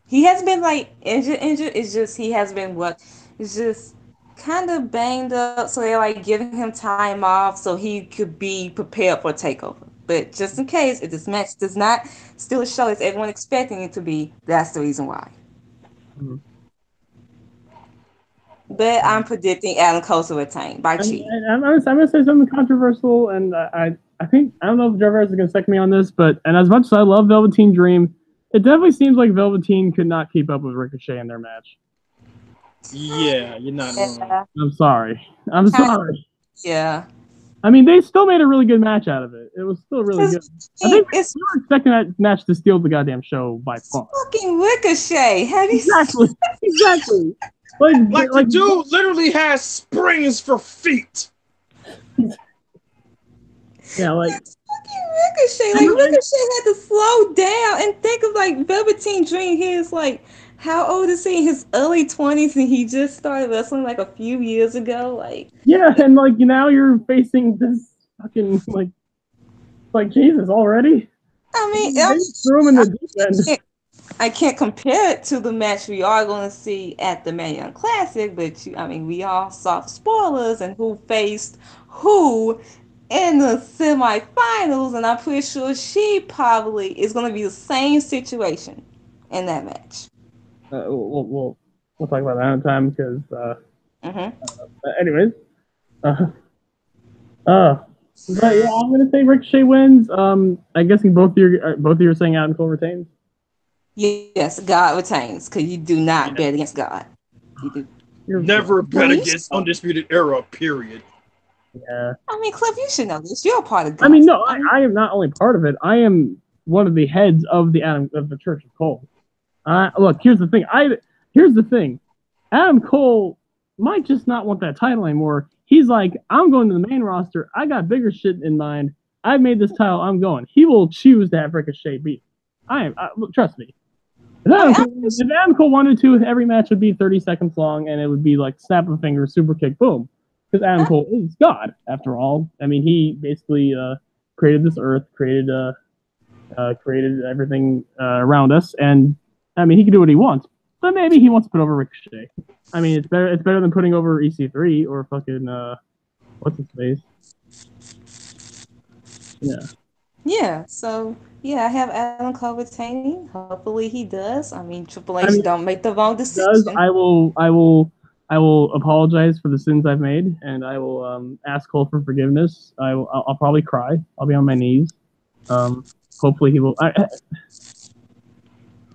He has been like injured. It's just he has been what? It's just kind of banged up. So they're like giving him time off so he could be prepared for a takeover. But just in case, if this match does not steal a show as everyone expecting it to be, that's the reason why. Mm-hmm. But I'm predicting Adam Cole to retain by cheating. I'm gonna say something controversial, and I think I don't know if Trevor is gonna second me on this, but as much as I love Velveteen Dream, it definitely seems like Velveteen could not keep up with Ricochet in their match. Yeah, you're not wrong. I'm sorry. Yeah. I mean, they still made a really good match out of it. It was still really good. I think we were expecting that match to steal the goddamn show by far. Fucking Ricochet. Have you exactly. Like the dude literally has springs for feet. Yeah, like fucking Ricochet. Like Ricochet had to slow down and think of like Velveteen Dream. He is like, how old is he? In his early 20s, and he just started wrestling like a few years ago. Like, yeah, and like now you're facing this fucking like Jesus already. I mean, threw him in the deep end. I can't compare it to the match we are going to see at the Mae Young Classic, but we all saw the spoilers and who faced who in the semifinals, and I'm pretty sure she probably is going to be the same situation in that match. We'll talk about that another time because. Anyways. But yeah, I'm gonna say Ricochet wins. I guess both of you are saying Adam Cole retains. Yes, God retains because you do not bet against God. You do. Never bet against Undisputed Era. Period. Yeah. I mean, Cliff, you should know this. You're a part of God. I mean, no, I am not only part of it. I am one of the heads of the Church of Cole. Look, here's the thing. Adam Cole might just not want that title anymore. He's like, I'm going to the main roster. I got bigger shit in mind. I made this title. I'm going. He will choose to have Ricochet beat. Trust me. If Adam Cole wanted to, every match would be 30 seconds long, and it would be like snap of a finger, super kick, boom. Because Adam Cole is God, after all. I mean, he basically created this earth, created everything around us, and I mean, he can do what he wants. But maybe he wants to put over Ricochet. I mean, it's better than putting over EC3 or fucking what's his face. Yeah. Yeah. So yeah, I have Adam Cole retaining. Hopefully he does. I mean, Triple H don't make the wrong decision. I will apologize for the sins I've made, and I will ask Cole for forgiveness. I'll probably cry. I'll be on my knees. Hopefully he will.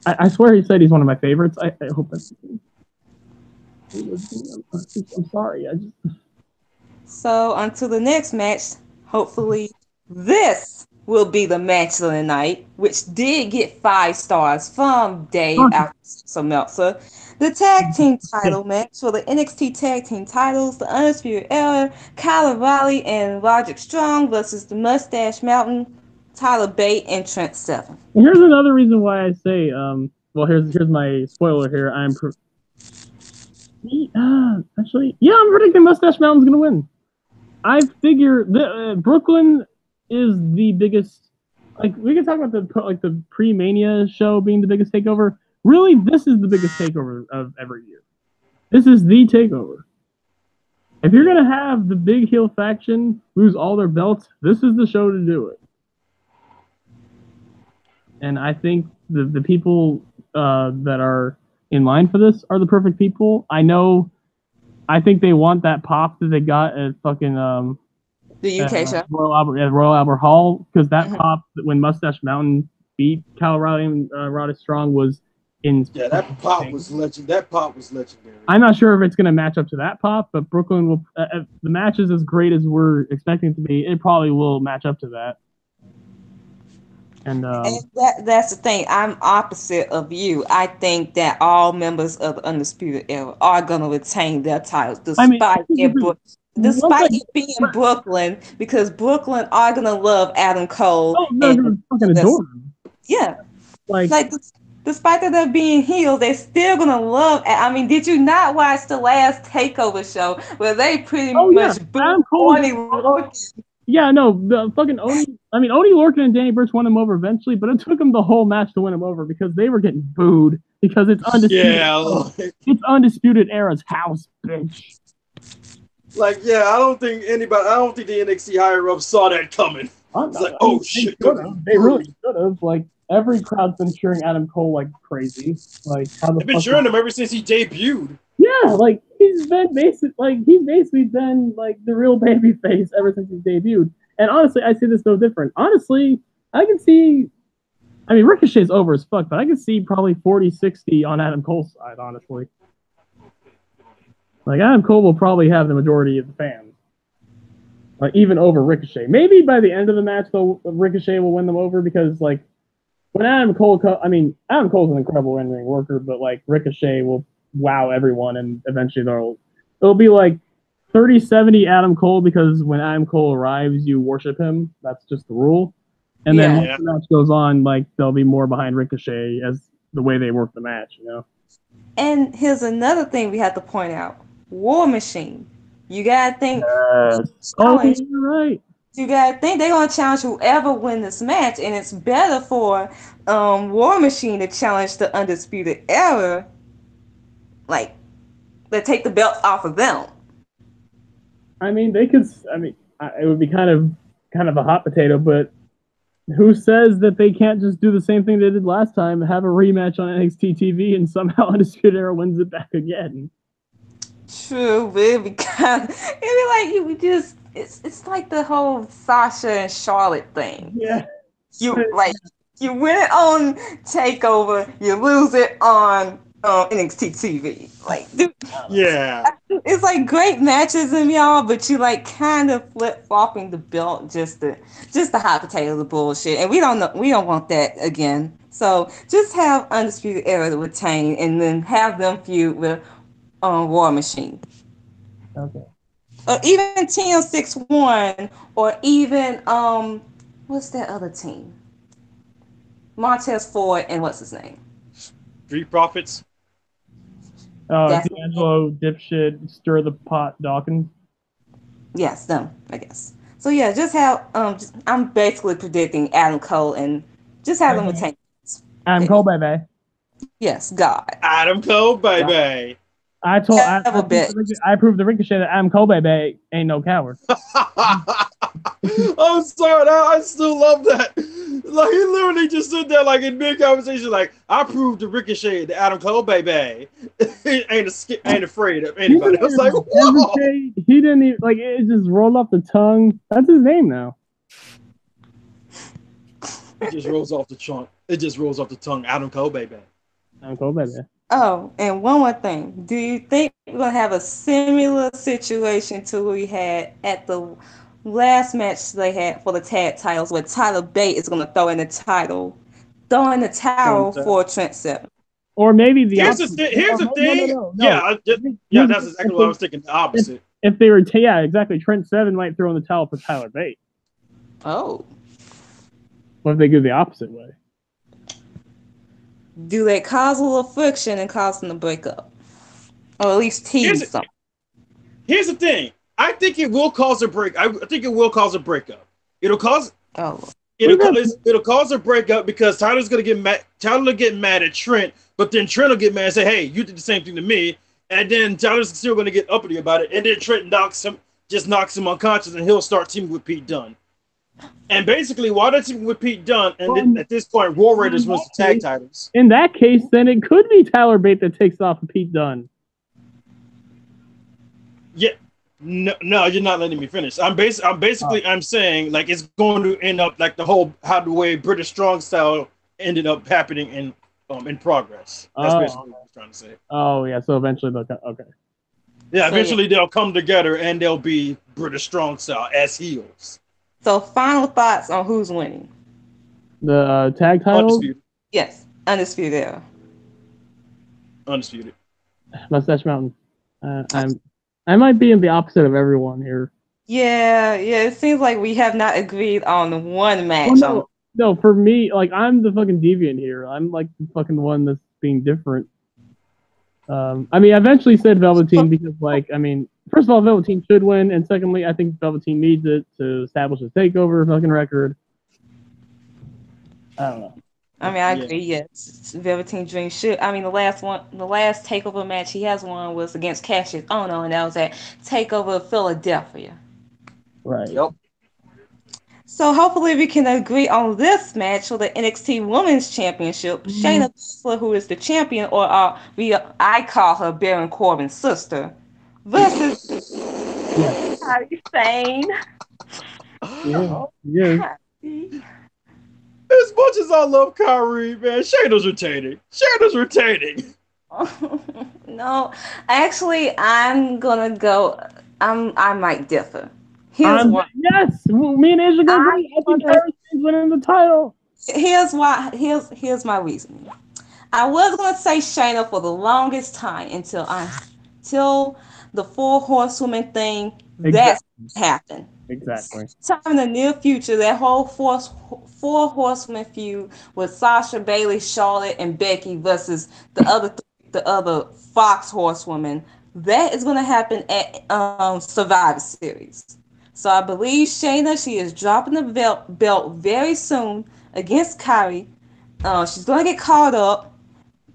I swear he said he's one of my favorites. I hope that's. I'm sorry. So until the next match, hopefully this will be the match of the night, which did get 5 stars from Dave Shmeltzer. The tag team title match for the NXT tag team titles, the Undisputed Era, Kyle O'Reilly and Roderick Strong versus the Mustache Mountain, Tyler Bate and Trent Seven. Here's another reason why I say, here's my spoiler here. Actually, yeah, I'm predicting Mustache Mountain's gonna win. I figure Brooklyn is the biggest. Like, we can talk about the pre-Mania show being the biggest takeover. Really, this is the biggest takeover of every year. This is the takeover. If you're gonna have the big heel faction lose all their belts, this is the show to do it. And I think the people that are in line for this are the perfect people. I think they want that pop that they got at fucking the UK show, Royal Albert Hall, because that pop when Mustache Mountain beat Kyle O'Reilly and Roderick Strong was in. Yeah, that pop was legend. That pop was legendary. I'm not sure if it's going to match up to that pop, but Brooklyn will. If the match is as great as we're expecting it to be, it probably will match up to that. And that's the thing. I'm opposite of you. I think that all members of the Undisputed Era are going to retain their titles, despite it being Brooklyn, because Brooklyn are going to love Adam Cole. Oh, they're going to fucking adore him. Yeah, like despite that they're being healed, they're still gonna love. I mean, did you not watch the last Takeover show where they pretty much Adam booed Cole. Oni Lorcan? Yeah, no, the fucking Oni. I mean, Oni Lorcan and Danny Burch won him over eventually, but it took him the whole match to win him over because they were getting booed because it's undisputed. Yeah, it's undisputed era's house, bitch. Like, yeah, I don't think the NXT higher ups saw that coming. It's like, oh shit, they really should have. Like, every crowd's been cheering Adam Cole like crazy. Like, how the they've been cheering him ever since he debuted. Yeah, like he's basically been like the real baby face ever since he debuted. And honestly, I see this no different. Honestly, I can see. I mean, Ricochet's over as fuck, but I can see probably 40-60 on Adam Cole's side. Honestly, like Adam Cole will probably have the majority of the fans. Like even over Ricochet. Maybe by the end of the match, though, Ricochet will win them over because like when Adam Cole's an incredible in-ring worker, but like Ricochet will wow everyone, and eventually it'll be like 30-70 Adam Cole because when Adam Cole arrives, you worship him. That's just the rule. And then once the match goes on, like they'll be more behind Ricochet as the way they work the match, you know. And here's another thing we have to point out: War Machine. You gotta think. You're right. You gotta think they're gonna challenge whoever wins this match, and it's better for War Machine to challenge the Undisputed Era. Like, they take the belts off of them. I mean, they could. I mean, it would be kind of a hot potato, but who says that they can't just do the same thing they did last time, have a rematch on NXT TV, and somehow Undisputed Era wins it back again? True, but it'd be like you just. It's like the whole Sasha and Charlotte thing. Yeah. You win it on Takeover, you lose it on NXT TV. Like, dude, yeah, it's like great matches in y'all, but you like kind of flip flopping the belt just the hot potato of bullshit, and we don't want that again. So just have Undisputed Era to retain, and then have them feud with War Machine. Okay. Or even Team 6-1, or even what's that other team? Montez Ford and what's his name? Street Profits. Oh, D'Angelo, dipshit, stir the pot, Dawkins. Yes, them, I guess. So yeah, just have I'm basically predicting Adam Cole, and just have them retain. Adam Cole, baby. Yes, God. Adam Cole, baby. I proved the Ricochet that Adam Cole, baby, ain't no coward. I'm sorry, I still love that. Like, he literally just stood there, like, in mid conversation, like, I proved to Ricochet that Adam Cole, baby, ain't afraid of anybody. I was like, whoa. He didn't even, like, it just rolled off the tongue. That's his name now. It just rolls off the tongue. Adam Cole, baby. Adam Cole, baby. Oh, and one more thing. Do you think we're going to have a similar situation to what we had at the last match they had for the tag titles, where Tyler Bate is going to throw in the towel for Trent Seven? Or maybe the Here's opposite. the thing. No. Yeah, that's exactly what I was thinking. The opposite. If they were, exactly. Trent Seven might throw in the towel for Tyler Bate. Oh. What if they go the opposite way? Do they cause a little friction and cause them to break up? Or at least tease something? Here's the thing. I think it will cause a break. I think it will cause a breakup. It'll cause a breakup because Tyler's gonna get mad. Tyler will get mad at Trent, but then Trent will get mad and say, "Hey, you did the same thing to me." And then Tyler's still gonna get uppity about it. And then Trent knocks him unconscious, and he'll start teaming with Pete Dunne. And basically, while they're teaming with Pete Dunne, and then at this point, War Raiders wants the tag titles. In that case, then it could be Tyler Bate that takes off of Pete Dunne. Yeah. No, you're not letting me finish. I'm saying, like, it's going to end up like the way British Strong Style ended up happening in Progress. That's basically what I was trying to say. Oh yeah, so eventually okay. Yeah, eventually they'll come together and they'll be British Strong Style as heels. So final thoughts on who's winning? The tag titles? Undisputed. Yes, Undisputed Era. Undisputed. Mustache Mountain. I might be in the opposite of everyone here. Yeah. It seems like we have not agreed on one match. no, for me, like I'm the fucking deviant here. I'm like the fucking one that's being different. I mean, I eventually said Velveteen because, like, I mean, first of all, Velveteen should win, and secondly, I think Velveteen needs it to establish a takeover fucking record. I don't know. I mean, I agree. Yes, Velveteen Dream should. I mean, the last takeover match he has won was against Cassius Ohno, and that was at Takeover Philadelphia. Right. Yep. So hopefully we can agree on this match for the NXT Women's Championship. Shayna Baszler, who is the champion, or I call her Baron Corbin's sister, versus Kairi Sane. Yeah. As much as I love Kyrie, man, Shayna's retaining. Shayna's retaining. No, actually, I'm gonna go. I might differ. Here's why. Yes, me and Asia go agree. I think Kairi Sane's winning the title. Here's why. Here's my reasoning. I was gonna say Shayna for the longest time until the Four Horsewomen thing. That happened. Exactly. Sometime in the near future, that whole Four Horsewomen feud with Sasha, Bayley, Charlotte, and Becky versus the other Fox Horsewomen. That is going to happen at Survivor Series. So I believe Shayna, she is dropping the belt very soon against Kairi. She's going to get caught up.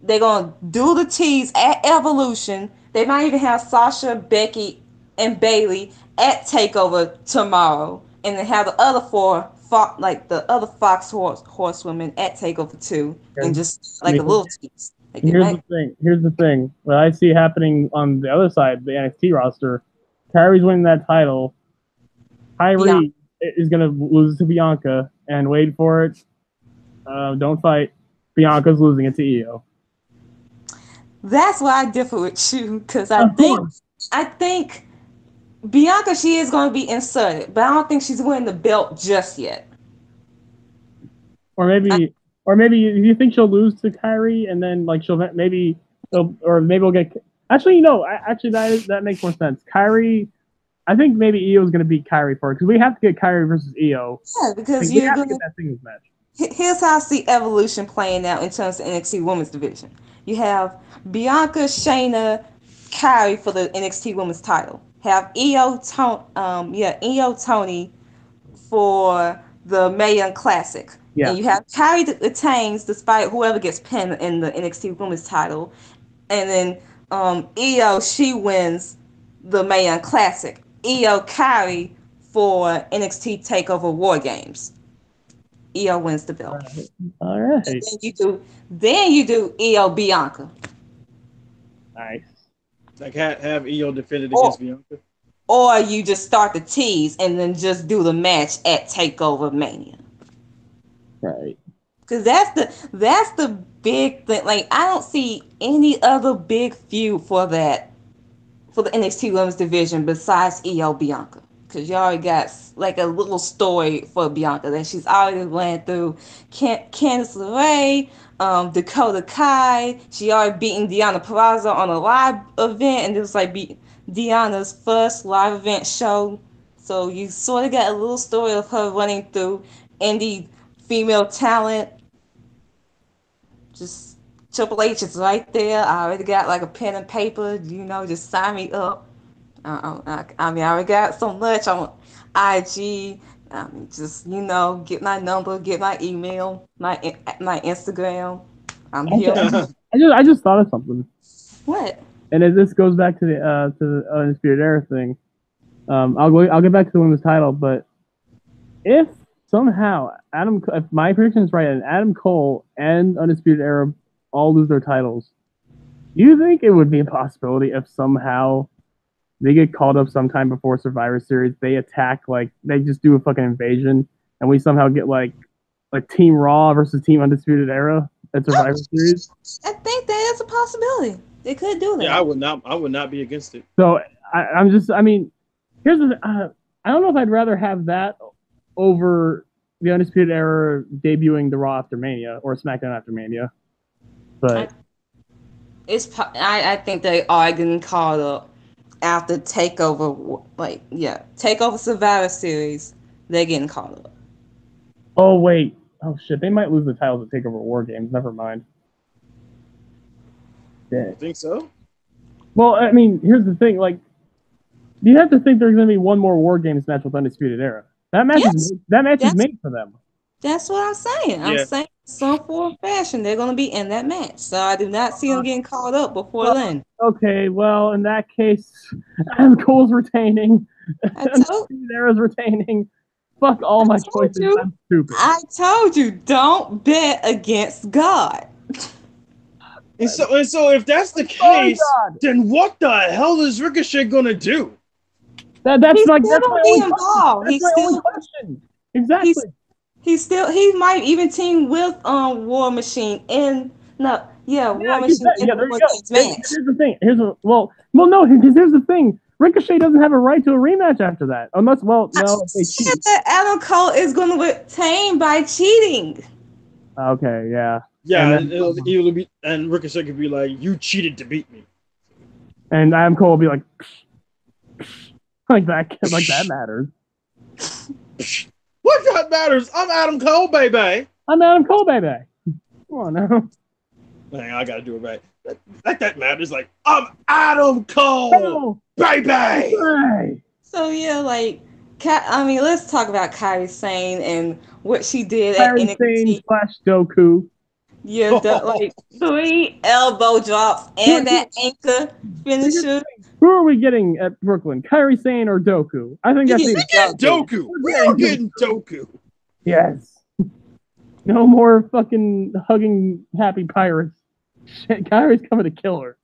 They're going to do the tease at Evolution. They might even have Sasha, Becky, and Bayley at Takeover tomorrow, and then have the other the other Fox horsewomen at Takeover too, and just like a little tease. Here's the thing. What I see happening on the other side, the NXT roster, Kairi's winning that title. Kairi is gonna lose to Bianca, and wait for it. Don't fight. Bianca's losing it to Io. That's why I differ with you, because I think Bianca, she is going to be inserted, but I don't think she's winning the belt just yet. Or maybe you think she'll lose to Kairi, and then like maybe we'll get. Actually, no. Actually, that makes more sense. Kairi, I think maybe Io's going to beat Kairi for it, because we have to get Kairi versus Io. Yeah, because we have to get that singles match. Here's how I see Evolution playing out in terms of NXT Women's Division. You have Bianca, Shayna, Kairi for the NXT Women's title. Have Io Tony for the Mae Young Classic. Yeah. And you have Kairi that retains despite whoever gets pinned in the NXT Women's title. And then Io, she wins the Mae Young Classic. Io Kairi for NXT TakeOver War Games. Io wins the belt. All right. And then you do Io Bianca. Nice. Like have Io defended against Bianca. Or you just start the tease and then just do the match at Takeover Mania. Right. Because that's the big thing. Like, I don't see any other big feud for the NXT Women's Division besides Io Bianca. Because you already got like a little story for Bianca that she's already ran through. Candice LeRae, Dakota Kai. She already beaten Deonna Purrazzo on a live event, and it was like Deanna's first live event show. So you sort of got a little story of her running through indie female talent. Just Triple H is right there. I already got like a pen and paper, just sign me up. I already got so much on IG. Just get my number, get my email, my Instagram. I'm here. I just thought of something. What? And this goes back to the Undisputed Era thing. I'll get back to the women's title, but if somehow if my prediction is right, and Adam Cole and Undisputed Era all lose their titles, do you think it would be a possibility if somehow they get called up sometime before Survivor Series, they attack, like, they just do a fucking invasion, and we somehow get, like Team Raw versus Team Undisputed Era at Survivor Series? I think that is a possibility. They could do that. Yeah, I would not be against it. So, here's the I don't know if I'd rather have that over the Undisputed Era debuting the Raw after Mania, or SmackDown after Mania. But I think they are getting called up after Takeover, Takeover Survivor Series. They're getting called up. Oh wait, Oh shit, they might lose the title to take over War Games. Never mind. Yeah. You think so? Well, I mean, here's the thing. Like, you have to think there's going to be one more War Games match with Undisputed Era. That match is made for them. That's what I'm saying. I'm saying some form of fashion they're going to be in that match. So I do not see them getting caught up before then. Okay, well, in that case, Adam Cole's retaining. Undisputed Era's retaining. Fuck all my choices. I'm stupid. I told you, don't bet against God. And so if that's the case, then what the hell is Ricochet gonna do? That's my only question. Exactly. He might even team with War Machine in War Machine in the War Games match. Here's the thing. No, because here's the thing. Ricochet doesn't have a right to a rematch after that, unless no, they cheat. Adam Cole is going to retain by cheating. Okay, yeah. Yeah, and Ricochet could be like, "You cheated to beat me," and Adam Cole will be like, like that matters. What that matters? I'm Adam Cole, baby. I'm Adam Cole, baby. Come on now. Man, I gotta do it right. That matters. Like, I'm Adam Cole, baby. Hey. So yeah, like, let's talk about Kairi Sane and what she did Kairi at NXT. Doku. Yeah, like 3 elbow drops and that anchor finisher. Who are we getting at Brooklyn? Kairi Sane or Doku? I think that's Doku. We're getting Doku. Yes. No more fucking hugging happy pirates. Shit, Kairi's coming to kill her.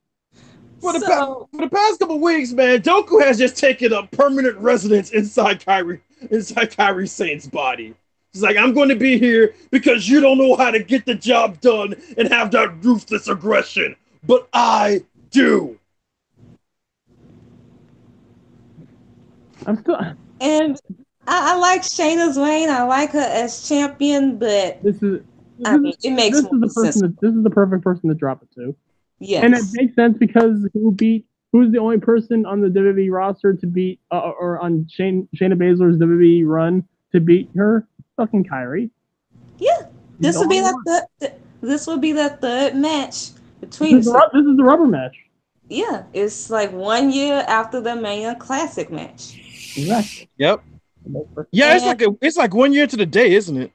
For the past couple weeks, man, Doku has just taken up permanent residence inside Kairi Sane's body. He's like, I'm going to be here because you don't know how to get the job done and have that ruthless aggression, but I do. And I like Shayna's reign. I like her as champion, but it makes more sense. This is the perfect person to drop it to. Yes. And it makes sense because who's the only person on the WWE roster to beat, or on Shayna Baszler's WWE run to beat her? Fucking Kairi. Yeah. This will be the third match between This is the rubber match. Yeah, it's like 1 year after the Mania Classic match. Exactly. Yep. Yeah, it's like 1 year to the day, isn't it?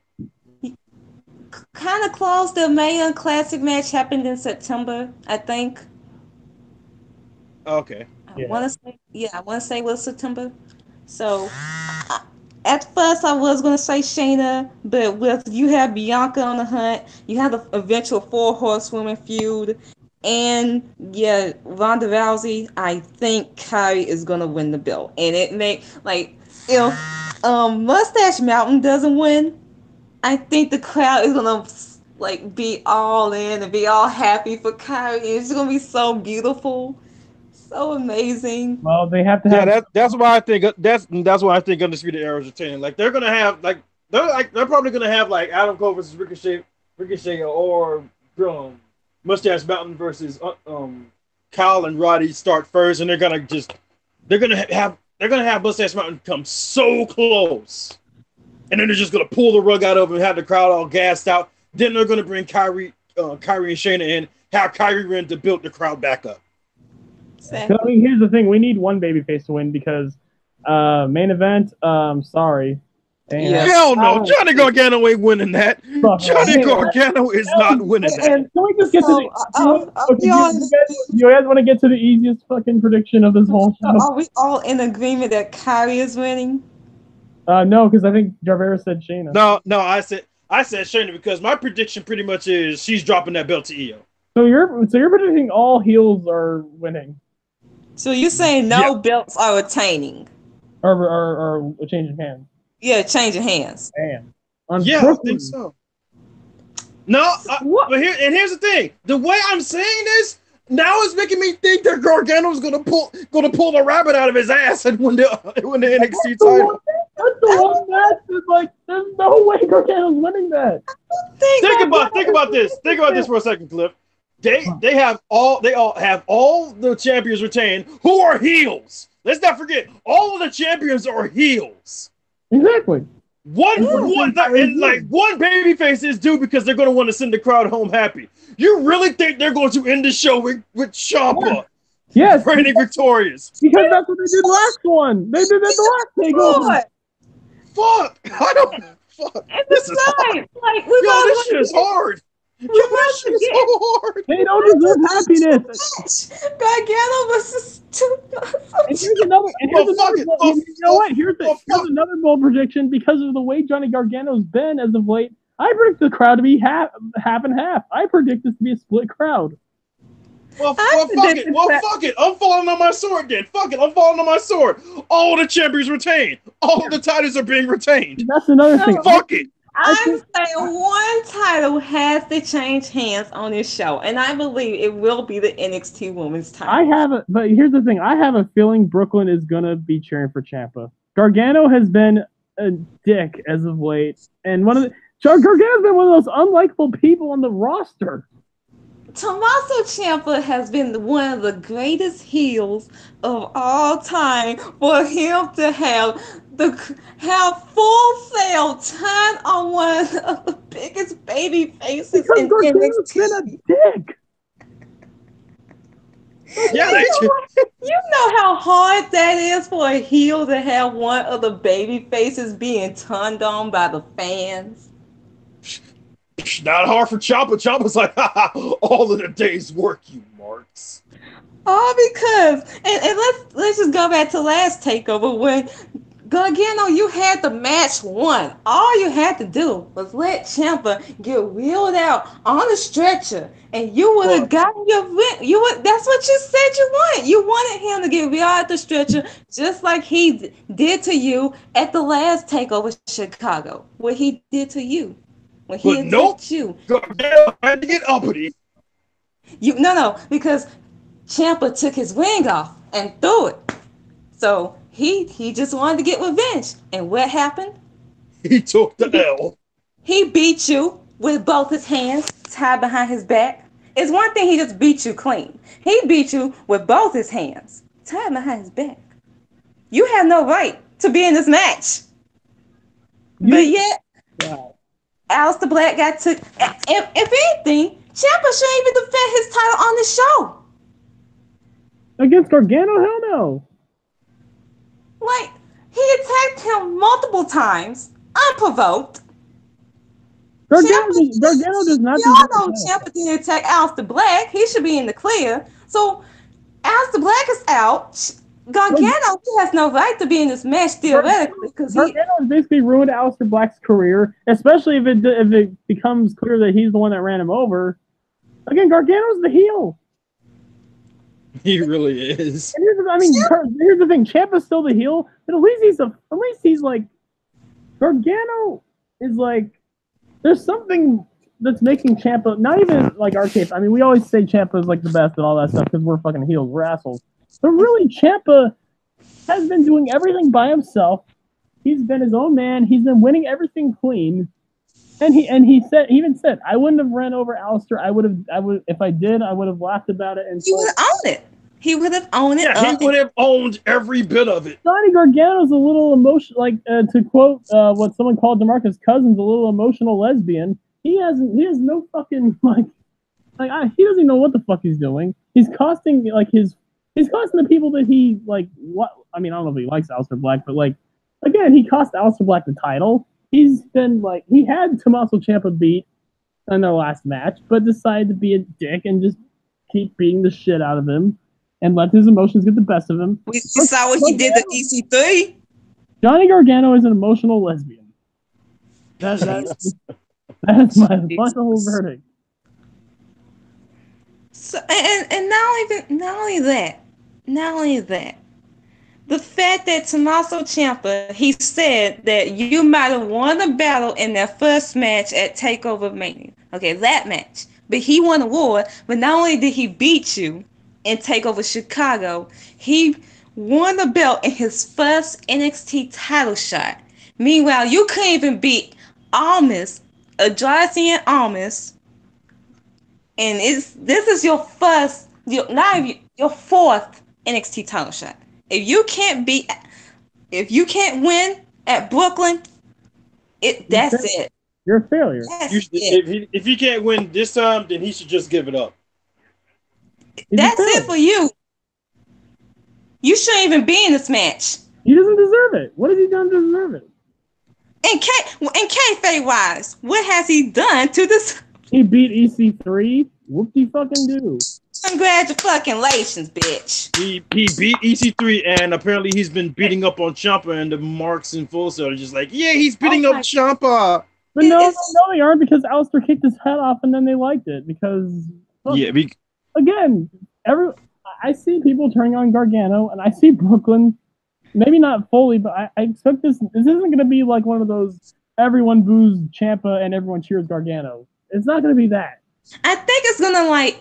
Kind of close. The Mania Classic match happened in September, I think. Okay. I want to say it was September. So at first I was going to say Shayna, but you have Bianca on the hunt, you have the eventual 4 horsewoman feud, and Ronda Rousey, I think Kairi is going to win the belt. And it may, like, if Mustache Mountain doesn't win, I think the crowd is going to like be all in and be all happy for Kairi. It's going to be so beautiful. So amazing. Well, they have to have. Yeah, that's why I think Undisputed Era is retaining. Like they're gonna have they're probably gonna have like Adam Cole versus Ricochet or Mustache Mountain versus Kyle and Roddy start first, and they're gonna have Mustache Mountain come so close, and then they're just gonna pull the rug out of them and have the crowd all gassed out. Then they're gonna bring Kairi and Shayna in, have Kairi win to build the crowd back up. I mean, here's the thing: we need one babyface to win because main event. Sorry. Hell no, Johnny Gargano ain't winning that. Johnny Gargano is not winning that. And can we just get you guys want to get to the easiest fucking prediction of this whole show? Are we all in agreement that Kairi is winning? No, because I think Jarvera said Shayna. No, I said Shayna because my prediction pretty much is she's dropping that belt to Io. So you're predicting all heels are winning. So you're saying no belts are retaining? Or changing hands? Yeah, changing hands. Damn. I think so. No, but here's the thing: the way I'm saying this now is making me think that Gargano's gonna pull the rabbit out of his ass and win the NXT title. That's the one match. Is like, there's no way Gargano's winning that. Think about this. Think about this for a second, Cliff. They all have all the champions retained who are heels. Let's not forget, all of the champions are heels. Exactly. One babyface is due because they're going to want to send the crowd home happy. You really think they're going to end the show with Ciampa? Yes, reigning victorious. Because that's what they did last one. They did that the last takeover. Fuck! I don't. Fuck. This is hard. Like, this shit is hard. This shit is so hard. They don't deserve happiness. Gargano was too. And here's another. Here's another bold prediction because of the way Johnny Gargano's been as of late. I predict the crowd to be half and half. I predict this to be a split crowd. Well, fuck it. I'm falling on my sword then. Fuck it. I'm falling on my sword. All the champions retained. All the titles are being retained. That's another thing. Fuck it. I'm saying one title has to change hands on this show, and I believe it will be the NXT Women's title. But here's the thing. I have a feeling Brooklyn is gonna be cheering for Ciampa. Gargano has been a dick as of late, and Gargano's been one of those unlikable people on the roster. Tommaso Ciampa has been one of the greatest heels of all time. For him to have full sail turn on one of the biggest baby faces in NXT. Been a dick. You know how hard that is for a heel to have one of the baby faces being turned on by the fans. Not hard for Ciampa. Ciampa's like, all of the day's work, you marks. All because, and let's just go back to last takeover when Gargano, you had the match won. All you had to do was let Ciampa get wheeled out on a stretcher, and you would have gotten your win. That's what you said you wanted. You wanted him to get wheeled out the stretcher, just like he did to you at the last takeover Chicago. What he did to you. When he attacked you. Gargano had to get uppity. No, because Ciampa took his wing off and threw it. So he just wanted to get revenge. And what happened? He took the L. He beat you with both his hands tied behind his back. It's one thing he just beat you clean. He beat you with both his hands tied behind his back. You have no right to be in this match. But yet, Aleister Black got took. If anything, Ciampa shouldn't even defend his title on the show. Against Gargano? Hell no. Like, he attacked him multiple times, unprovoked. Gargano does not. Y'all know Ciampa didn't attack Aleister Black. He should be in the clear. So, Aleister Black is out. Gargano has no right to be in this match theoretically because Gargano has basically ruined Aleister Black's career, especially if it becomes clear that he's the one that ran him over. Again, Gargano's the heel. He really is. And here's the thing: Ciampa's still the heel, but at least he's like Gargano is like. There's something that's making Ciampa not even like our case. I mean, we always say Ciampa is like the best and all that stuff because we're fucking heels, we're assholes. But really, Ciampa has been doing everything by himself. He's been his own man. He's been winning everything clean. And he even said, I wouldn't have ran over Aleister. I would if I did, I would have laughed about it. And he would have owned it. He would have owned it. Yeah, he would have owned every bit of it. Johnny Gargano's a little emotional, like to quote what someone called DeMarcus Cousins, a little emotional lesbian. He has no fucking he doesn't even know what the fuck he's doing. He's costing the people that he like. What I mean, I don't know if he likes Aleister Black, but like again, he cost Aleister Black the title. He's been like he had Tommaso Ciampa beat in their last match, but decided to be a dick and just keep beating the shit out of him and let his emotions get the best of him. We saw what he did to EC3. Johnny Gargano is an emotional lesbian. That's my final verdict. So, and not only that, the fact that Tommaso Ciampa, he said that you might have won the battle in their first match at TakeOver Mania. Okay, that match. But he won the war, but not only did he beat you in TakeOver Chicago, he won the belt in his first NXT title shot. Meanwhile, you couldn't even beat Almas, Adrian Almas, and this is your fourth NXT title shot. If you can't win at Brooklyn, That's it. You're a failure. If he can't win this time, then he should just give it up. That's it for you. You shouldn't even be in this match. He doesn't deserve it. What has he done to deserve it? And kayfabe wise, what has he done to this? He beat EC3. Whoop-de-fucking-do. Congratulations, bitch. He beat EC3, and apparently he's been beating up on Ciampa, and the marks in Full Sail are just like, yeah, he's beating up Ciampa. But no, they aren't, because Alistair kicked his head off, and then they liked it because. Look, again, I see people turning on Gargano, and I see Brooklyn. Maybe not fully, but I expect this. This isn't going to be like one of those everyone boos Ciampa and everyone cheers Gargano. It's not going to be that. I think it's gonna like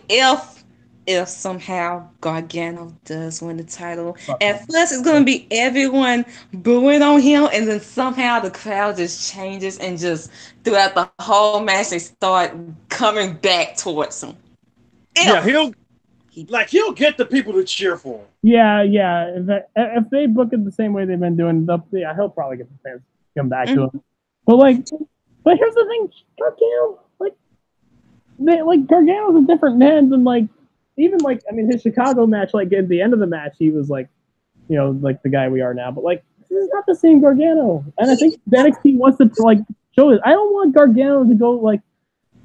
if somehow Gargano does win the title. At first, it's gonna be everyone booing on him, and then somehow the crowd just changes, and just throughout the whole match, they start coming back towards him. He'll get the people to cheer for him. Yeah. If they book it the same way they've been doing, he'll probably get the fans to come back to him. But here's the thing, Gargano, Gargano's a different man than his Chicago match, at the end of the match, he was the guy we are now. But this is not the same Gargano. And I think NXT wants to show it. I don't want Gargano to go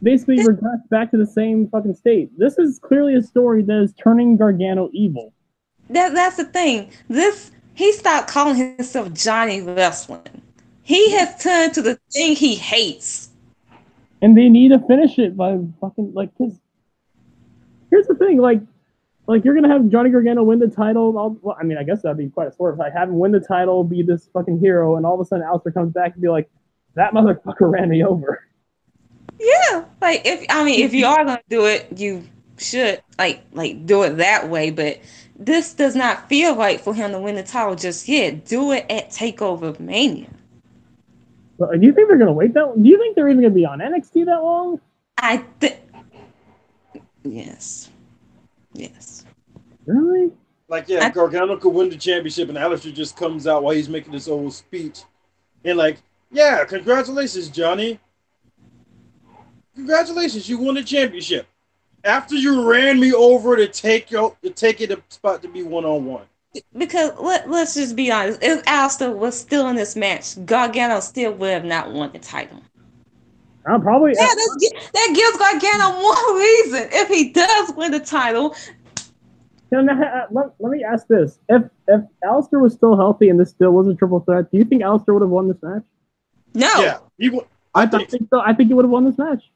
basically regress back to the same fucking state. This is clearly a story that is turning Gargano evil. That's the thing. He stopped calling himself Johnny Wrestling. He has turned to the thing he hates. And they need to finish it by fucking because here's the thing, you're gonna have Johnny Gargano win the title. I guess that'd be quite a sport if I have him win the title, be this fucking hero, and all of a sudden Alistair comes back and be like, that motherfucker ran me over. Yeah, if you are gonna do it, you should do it that way. But this does not feel right for him to win the title just yet. Do it at TakeOver Mania. Do you think they're gonna wait that long? Do you think they're even gonna be on NXT that long? Yes. Really? Gargano could win the championship, and Alistair just comes out while he's making this old speech, and congratulations, Johnny. Congratulations, you won the championship. After you ran me over to take it a spot to be 1-on-1. Because let's just be honest, if Alistair was still in this match, Gargano still would have not won the title. Probably. Yeah, that gives Gargano more reason. If he does win the title. Let me ask this: If Alistair was still healthy and this still was a triple threat, do you think Alistair would have won this match? No. Yeah, he would. I think so. I think he would have won this match.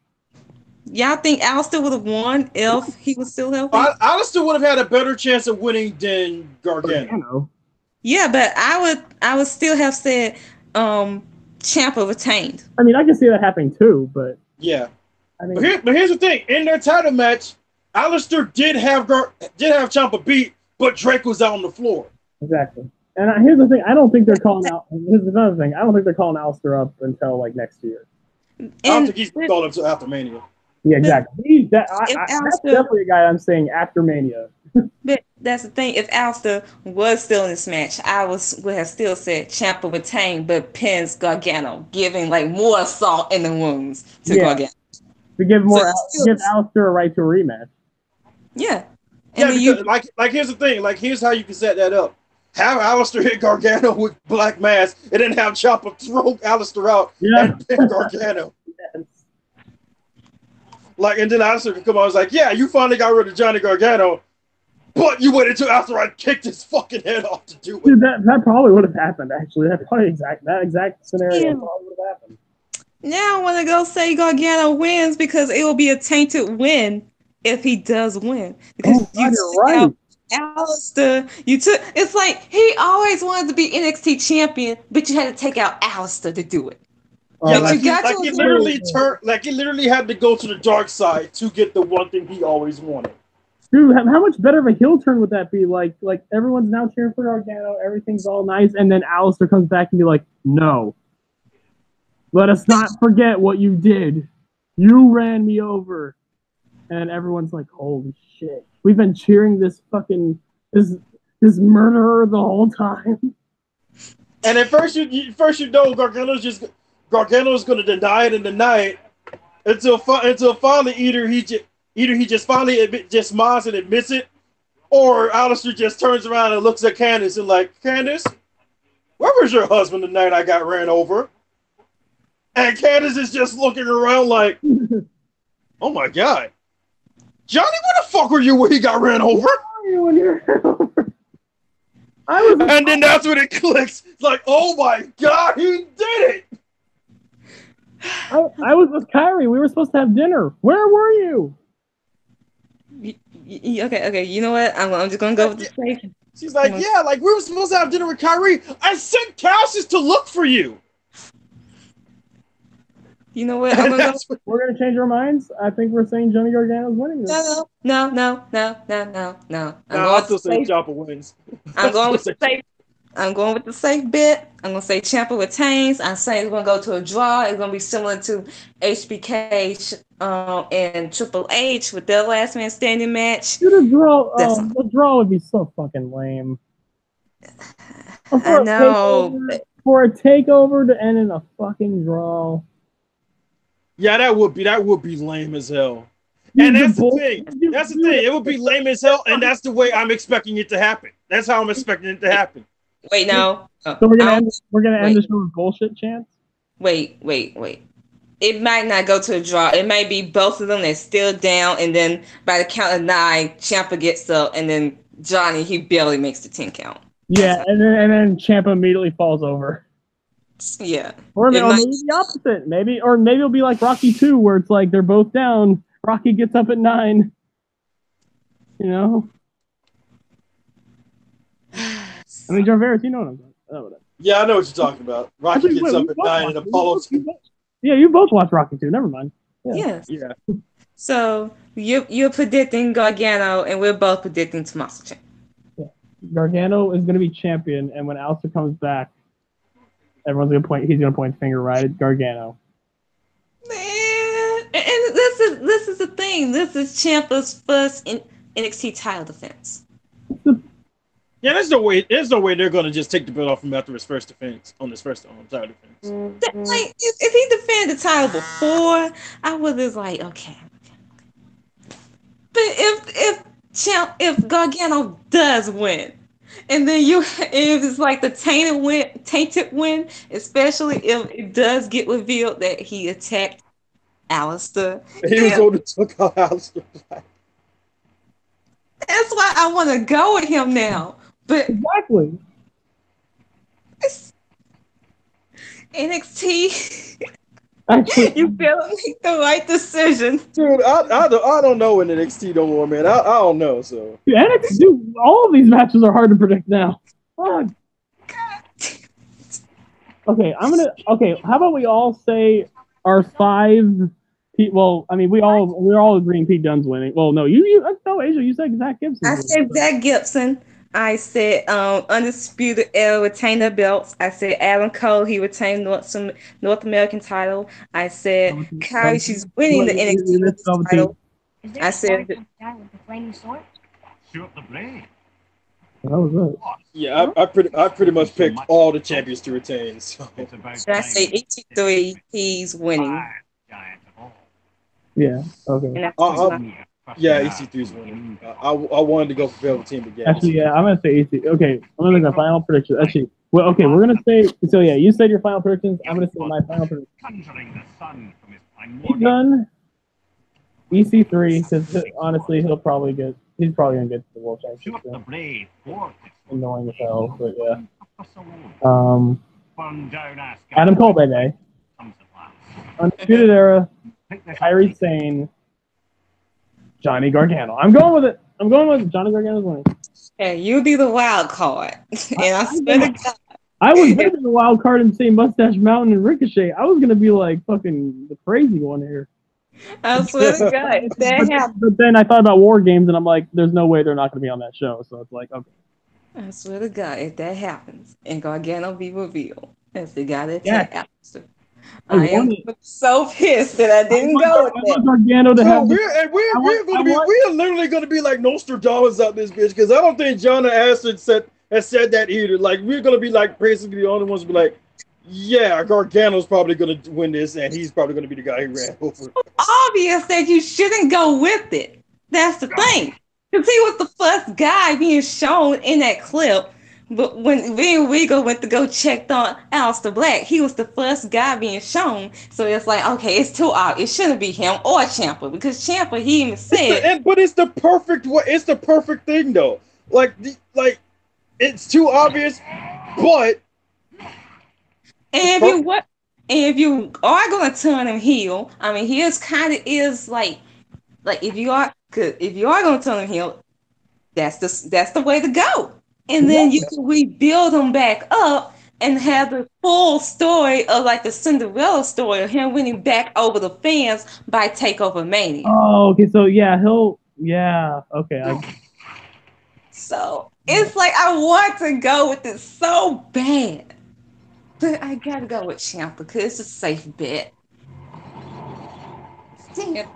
Y'all think Alistair would have won if he was still healthy? Alistair would have had a better chance of winning than Gargano. Yeah, but I would still have said Ciampa retained. I can see that happening too, but yeah. But here's the thing: in their title match, Alistair did have Ciampa beat, but Drake was out on the floor. Exactly. And here's the thing: I don't think they're calling out. Here's another thing: I don't think they're calling Alistair up until next year. I don't think he's called until after Mania. Yeah, exactly. That's definitely a guy I'm saying after Mania. But that's the thing. If Alistair was still in this match, I would have still said Ciampa retained, but pins Gargano, giving more salt in the wounds to Gargano. To give Alistair a right to a rematch. Yeah. Because here's the thing. Here's how you can set that up. Have Alistair hit Gargano with Black Mass, and then have Ciampa throw Alistair out and pin Gargano. Yes. And then Alistair could come out and was like, yeah, you finally got rid of Johnny Gargano, but you waited until after I kicked his fucking head off to do it. Dude, that probably would have happened, actually. That exact scenario probably would have happened. Now I want to go say Gargano wins because it will be a tainted win if he does win. Because you're right. Alistair, it's like he always wanted to be NXT champion, but you had to take out Alistair to do it. He literally had to go to the dark side to get the one thing he always wanted. Dude, how much better of a heel turn would that be? Like everyone's now cheering for Gargano, everything's all nice, and then Alistair comes back and be like, no. Let us not forget what you did. You ran me over. And everyone's like, holy shit. We've been cheering this fucking this murderer the whole time. And at first you know Gargano's just Gargano's going to deny it and deny it until finally either he just finally just smiles and admits it, or Alistair just turns around and looks at Candace and like, Candace, where was your husband the night I got ran over? And Candace is just looking around like, oh my God. Johnny, where the fuck were you when he got ran over? And then that's when it clicks. It's like, oh my God, he did it. I was with Kyrie. We were supposed to have dinner. Where were you? Okay. You know what? I'm just gonna go with the safe. She's like, yeah, like we were supposed to have dinner with Kyrie. I sent Cassius to look for you. You know what? We're gonna change our minds. I think we're saying Johnny Gargano's winning this. No. I'll still say Ciampa wins. I'm going with the safe. I'm going with the safe bet. I'm gonna say Ciampa retains. I'm saying it's gonna go to a draw. It's gonna be similar to HBK and Triple H with their last man standing match. The draw would be so fucking lame. I know. For a takeover to end in a fucking draw. Yeah, that would be lame as hell. And that's the thing. That's the thing. It would be lame as hell, and that's the way I'm expecting it to happen. That's how I'm expecting it to happen. Wait, no. So we're gonna end the show with bullshit chants? Wait. It might not go to a draw. It might be both of them that's still down, and then by the count of 9, Ciampa gets up, and then Johnny, he barely makes the 10 count. Yeah, and then Ciampa immediately falls over. Yeah. Or maybe the opposite. Maybe it'll be like Rocky 2, where it's like they're both down. Rocky gets up at 9. You know? I mean, Jarveris, you know what I'm talking about. Yeah, I know what you're talking about. Rocky gets up at 9 and Apollo's... Yeah, you both watch Rocky 2. Never mind. Yeah. Yes. Yeah. So you're predicting Gargano, and we're both predicting Tommaso Ciampa. Yeah. Gargano is going to be champion, and when Alistair comes back, everyone's going to point. He's going to point the finger right at Gargano. Man, and this is the thing. This is Ciampa's first NXT title defense. Yeah, there's no way they're gonna just take the belt off him after his first defense on his first title defense. Like if he defended the title before, I was like, okay. But if Gargano does win, and then if it's like the tainted win, especially if it does get revealed that he attacked Alistair. He was on the took out Alistair. That's why I want to go with him now. But exactly. NXT, actually, you better make the right decision, dude. I don't know in NXT no more, man. I don't know. So NXT, dude, all of these matches are hard to predict now. Oh. Okay, how about we all say our 5? Well, I mean, we're all agreeing Pete Dunne's winning. Well, no, Asia, you said Zach Gibson. I said Zach Gibson. I said Undisputed Era retain their belts. I said Adam Cole, he retained North American title. I said Kyrie, she's winning the NXT title. I said the flaming sword. Shoot the blade. That was it. Yeah, I pretty much picked all the champions to retain. So I say ET3, he's winning. Yeah. Okay. Yeah, EC3's winning. I wanted to go for Velveteen again. Actually, yeah, I'm gonna say EC. Okay, I'm gonna make my final prediction. Actually, well, okay, we're gonna say. So yeah, you said your final predictions. I'm gonna say my final prediction. Pete Dunne, EC3, because honestly, he's probably gonna get the World Championship. Annoying as hell, but yeah. Adam Cole, baby. Undisputed Era. Kyrie Sane. Johnny Gargano. I'm going with it. Johnny Gargano's winning. Yeah, you be the wild card. And I swear to God. I was going to be the wild card and say Mustache Mountain and Ricochet. I was going to be like fucking the crazy one here. I swear to God. But then I thought about War Games and I'm like, there's no way they're not going to be on that show. So it's like, okay. I swear to God, if that happens and Gargano be revealed as the guy that attacked Alistair, I am so pissed that I didn't go with that. Gargano to have we are literally going to be like Nostradamus out this bitch, because I don't think John and Ashton has said that either. Like, we're going to be like basically the only ones to be like, Yeah, Gargano's probably going to win this, and he's probably going to be the guy who ran over. Obvious that you shouldn't go with it. That's the thing. Because he was the first guy being shown in that clip. But when Regal went to go check on Aleister Black, he was the first guy being shown. So it's like, okay, it's too obvious. It shouldn't be him or Ciampa, because Ciampa, he even said. But it's the perfect way. It's the perfect thing, though. Like it's too obvious, but. And if you are gonna turn him heel, I mean, he is kind of like if you are gonna turn him heel, that's the way to go. And then you can rebuild him back up and have the full story of like the Cinderella story of him winning back over the fans by Takeover Mania. Oh, okay. So okay. So it's like I want to go with it so bad. But I gotta go with Ciampa because it's a safe bet. Damn it.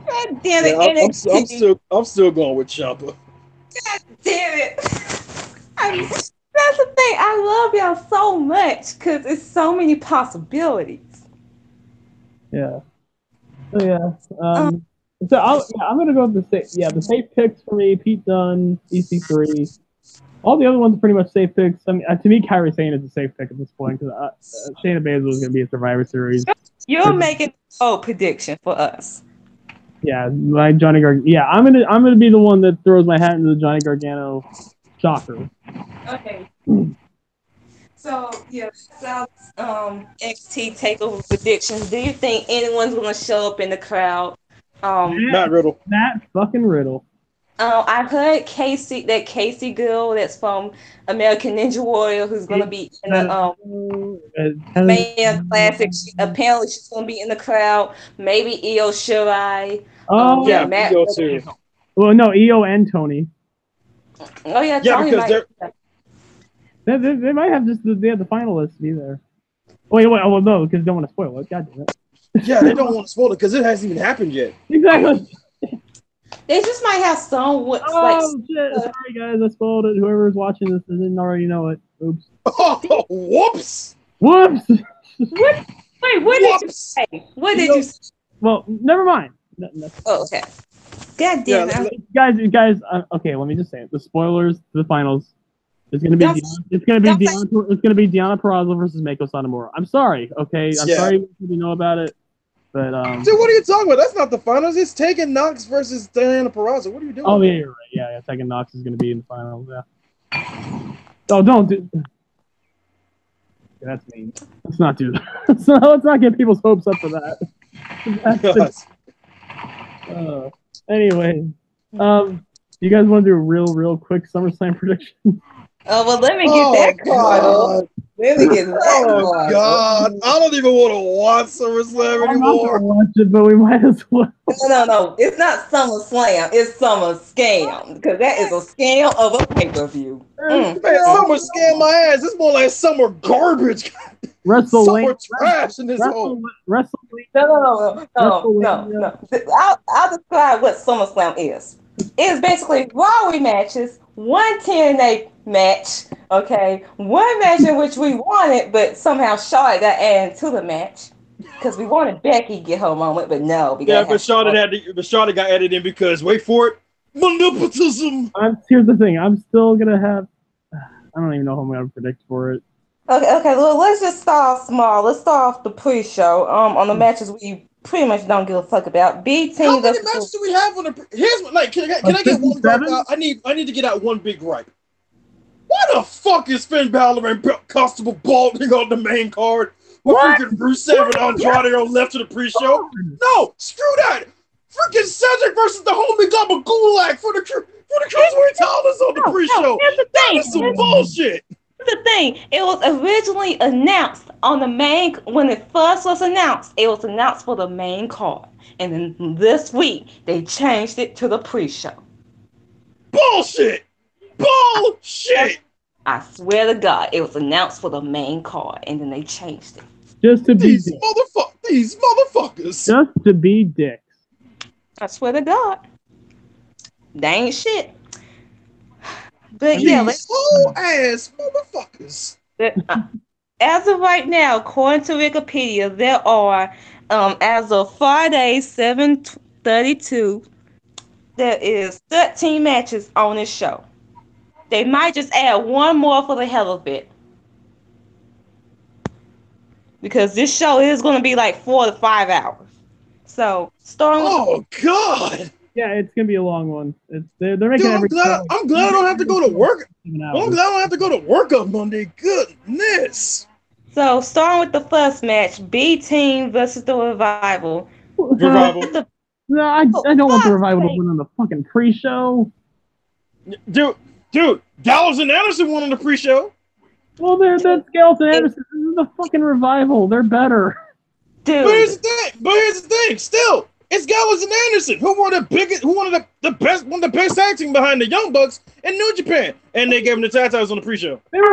God damn it. I'm still going with Ciampa. God damn it. That's the thing. I love y'all so much because it's so many possibilities. Yeah. So yeah. I'm gonna go with the safe picks for me: Pete Dunne, EC3. All the other ones are pretty much safe picks. I mean, to me, Kairi Sane is a safe pick at this point because Shayna Baszler is going to be a Survivor Series. You're making a prediction for us. Yeah, like Johnny Gargano. Yeah, I'm gonna be the one that throws my hat into the Johnny Gargano shocker. Okay. So yeah, South NXT Takeover predictions. Do you think anyone's going to show up in the crowd? Matt Riddle. Matt fucking Riddle. I heard Casey girl that's from American Ninja Warrior who's gonna be in the Man Classic. Apparently she's gonna be in the crowd. Maybe Io Shirai. Yeah, Matt. Io too. Well, no, Io and Tony. Oh yeah, Tony because they might have the finalists be there. Wait, well, no, because they don't want to spoil it. God damn it. Yeah, they don't want to spoil it because it hasn't even happened yet. Exactly. They just might have some. Shit! Sorry, guys, I spoiled it. Whoever's watching this didn't already know it. Oops. Oh, whoops! What? Wait, what did you say? What did you say? Well, never mind. Oh, okay. God damn it, guys. Okay, let me just say it. The spoilers to the finals. It's gonna be Deonna Purrazzo versus Meiko Satomura. I'm sorry. Okay, I'm sorry if you know about it. But dude, what are you talking about? That's not the finals. It's Tegan Knox versus Deonna Purrazzo. What are you doing? Oh yeah, you're right. Yeah, Tegan Knox is going to be in the finals. Yeah. Oh, don't do. Yeah, that's mean. Let's not do that. Let's not get people's hopes up for that. Anyway, you guys want to do a real quick SummerSlam prediction? Oh well, let me get that card. Let me get that card. God, I don't even want to watch SummerSlam anymore. I'm not watch it, but we might as well. No, it's not SummerSlam. It's Summer Scam because that is a scam of a pay-per-view. Man, Summer scam my ass. It's more like summer garbage. Summer trash in this hole. No. I'll describe what SummerSlam is. It's basically Raw rematches, one TNA match, okay? One match in which we wanted, but somehow Charlotte got added to the match because we wanted Becky to get her moment, but no. But Charlotte got added in because, wait for it, nepotism. Here's the thing. I'm still going to have... I don't even know how I'm going to predict for it. Okay, well, let's just start off small. Let's start off the pre-show on the matches we pretty much don't give a fuck about. How many matches do we have on the? Here's what. Like, can I get one gripe out? I need to get out one big gripe. Why the fuck is Finn Balor and Constable balding on the main card? With freaking Rusev and Andrade on left to the pre-show? No, screw that. Freaking Cedric versus the homie Gulak for the cruiserweight titles on the pre-show. That is some bullshit. The thing, it was originally announced on the main, when it first was announced, it was announced for the main card. And then this week, they changed it to the pre-show. Bullshit! Bullshit! I swear to God, it was announced for the main card, and then they changed it. Just to be these motherfuckers. Just to be dicks. I swear to God. They ain't shit. But these whole ass motherfuckers. as of right now, according to Wikipedia, there are, as of Friday, 7/32, there is 13 matches on this show. They might just add one more for the hell of it. Because this show is going to be like 4 to 5 hours. So, starting with Oh God! Yeah, it's gonna be a long one. They're making Dude, every. I'm glad I don't have to go to work. I'm glad I don't have to go to work on Monday. Goodness. So, starting with the first match, B Team versus the Revival. Revival. No, I don't want the Revival to win on the fucking pre-show. Dude, Gallows and Anderson won on the pre-show. Well, that's Gallows and Anderson. This is the fucking Revival. They're better. Dude. But here's the thing. Still, it's Gallows and Anderson who were one of the best tag team behind the Young Bucks in New Japan, and they gave them the tag titles on the pre-show. They were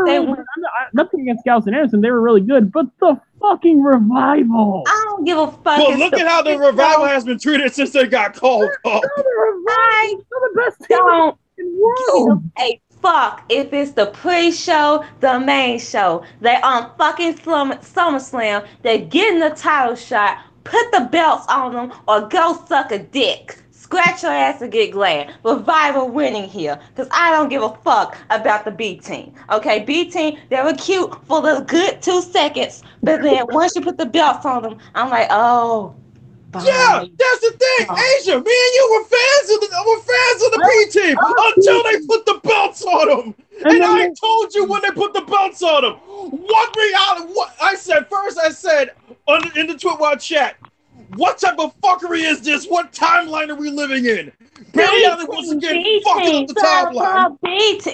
really good. Nothing against Gallows and Anderson. They were really good, but the fucking Revival. I don't give a fuck. Well, look at how the Revival has been treated since they got called up. They're the best team don't in the world. give a fuck if it's the pre-show, the main show. They on fucking SummerSlam. They're getting the title shot. Put the belts on them or go suck a dick. Scratch your ass and get glad. Revival winning here. Because I don't give a fuck about the B Team. Okay, B Team, they were cute for the good 2 seconds. But then once you put the belts on them, I'm like, oh. Bye. Yeah, that's the thing. Asia, me and you were fans of the B Team until they put the belts on them. And I told you when they put the belts on them. What I said in the Twitwatch chat, what type of fuckery is this? What timeline are we living in? Billy Allen once again fucking up the timeline. That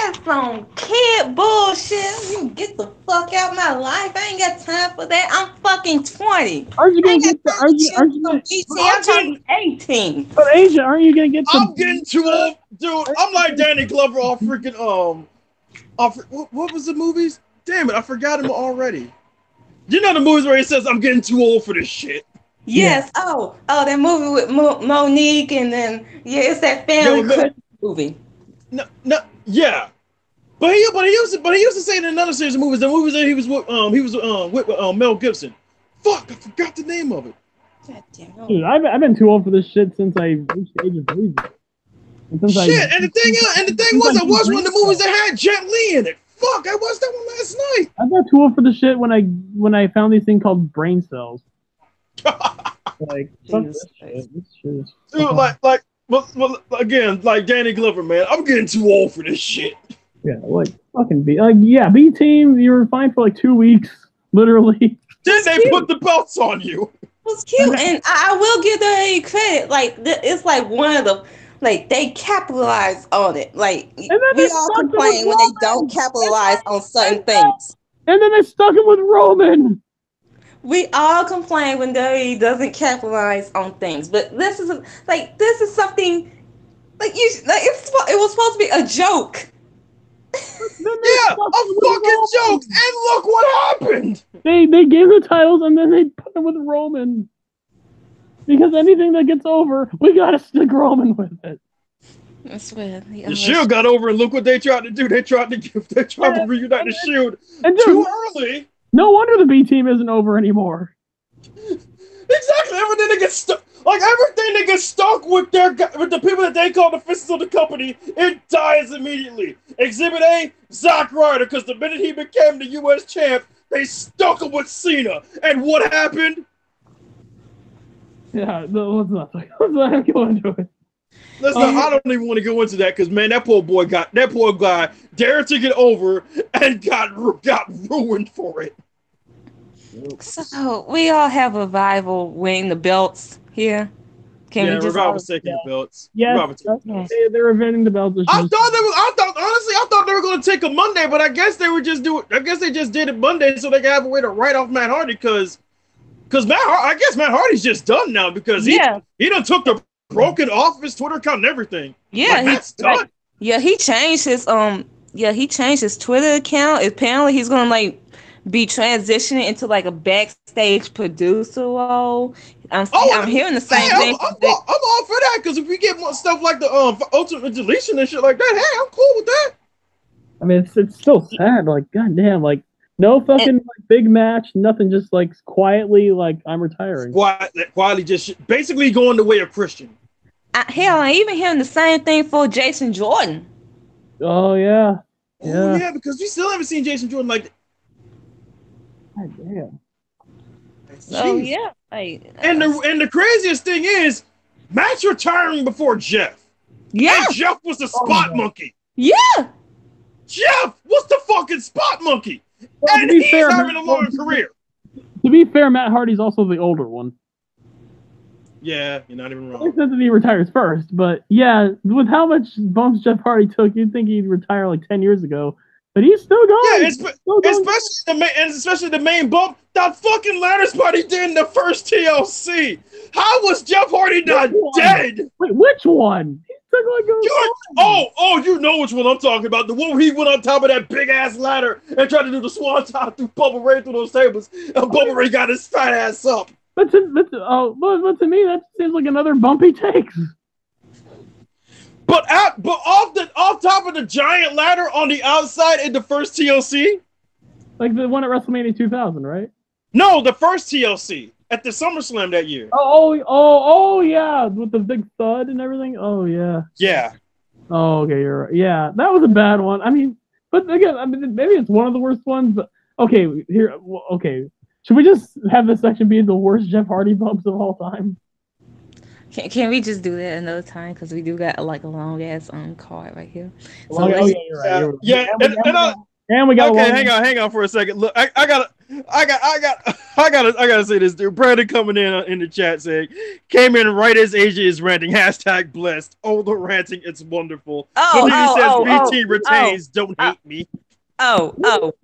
is some kid bullshit. You get the fuck out of my life. I ain't got time for that. I'm fucking 20. Aren't you gonna get I'm turning 18. But Asia, aren't you gonna get I'm getting too old, dude. I'm like Danny Glover off freaking what was the movies? Damn it, I forgot him already. You know the movies where he says I'm getting too old for this shit. Yes. Yeah. Oh, that movie with Monique, and then it's that family movie. No, yeah. But he used to say in another series of movies, the movies that he was with Mel Gibson. Fuck, I forgot the name of it. Dude, I've been too old for this shit since I reached the age of baby. And the thing was, I watched one of the movies that had Jet Li in it. Fuck, I watched that one last night. I got too old for the shit when I found these thing called brain cells. Like, fuck this shit. This shit is well, again, like Danny Glover, man, I'm getting too old for this shit. Yeah, like fucking B Team, you were fine for like 2 weeks, literally. Then they put the belts on you. It was cute, and I will give them credit. Like it's like one of the. Like, they capitalize on it. Like, we all complain when they don't capitalize on certain things. And then they stuck him with Roman. We all complain when WWE doesn't capitalize on things. But this is something, it was supposed to be a joke. Yeah, a fucking joke. And look what happened. They gave the titles and then they put him with Roman. Because anything that gets over, we gotta stick Roman with it. I swear. The Shield got over, and look what they tried to do. They tried to reunite the Shield too early. No wonder the B Team isn't over anymore. Exactly. Everything that gets stuck, with the people that they call the faces of the company, it dies immediately. Exhibit A, Zack Ryder, because the minute he became the U.S. champ, they stuck him with Cena, and what happened? Yeah, let's not go into it. I don't even want to go into that because, man, that poor guy dared to get over and got ruined for it. So we all have Revival winning the belts here. Revival's taking the belts. Yes, they're winning the belts. I thought they were going to take a Monday, but I guess they just did it Monday so they could have a way to write off Matt Hardy because I guess Matt Hardy's just done now because he done took the broken off his Twitter account and everything. Yeah, Matt's done. He changed his Twitter account. Apparently he's gonna be transitioning into a backstage producer role. I'm hearing the same thing. I'm all for that because if we get more stuff like the ultimate deletion and shit like that, hey, I'm cool with that. I mean, it's still sad. Like, goddamn, like No fucking like, big match, nothing. Just like quietly, like I'm retiring. Quietly, just basically going the way of Christian. Hell, I even hearing the same thing for Jason Jordan. Oh yeah. Oh yeah, because we still haven't seen Jason Jordan like. God damn. So yeah, and the craziest thing is, Matt's retiring before Jeff. Yeah, and Jeff was the spot monkey. Yeah, Jeff was the fucking spot monkey, well, and he's having a long career. To be fair, Matt Hardy's also the older one. Yeah, you're not even wrong. It says that he retires first, but yeah, with how much bumps Jeff Hardy took, you'd think he'd retire like 10 years ago. But he's still going. Yeah, especially the main bump. That fucking ladder spot he did in the first TLC. How was Jeff Hardy not dead? Wait, which one? He took like you know which one I'm talking about. The one where he went on top of that big ass ladder and tried to do the swan top through Bubba Ray through those tables, and Bubba Ray got his fat ass up. But to me, that seems like another bump he takes. But off top of the giant ladder on the outside in the first TLC, like the one at WrestleMania 2000, right? No, the first TLC at the SummerSlam that year. Oh yeah, with the big thud and everything. Oh yeah. Yeah. Oh okay, you're right. Yeah, that was a bad one. I mean, but again, I mean, maybe it's one of the worst ones. But okay, here. Okay, should we just have this section be the worst Jeff Hardy bumps of all time? Can we just do that another time? Because we do got like a long ass card right here. So yeah, you're right. Yeah, and we got. Okay, hang on for a second. Look, I gotta say this, dude. Brandon coming in the chat saying, came in right as AJ is ranting. # blessed. Oh, the ranting, it's wonderful. BT retains. Don't hate me. I can't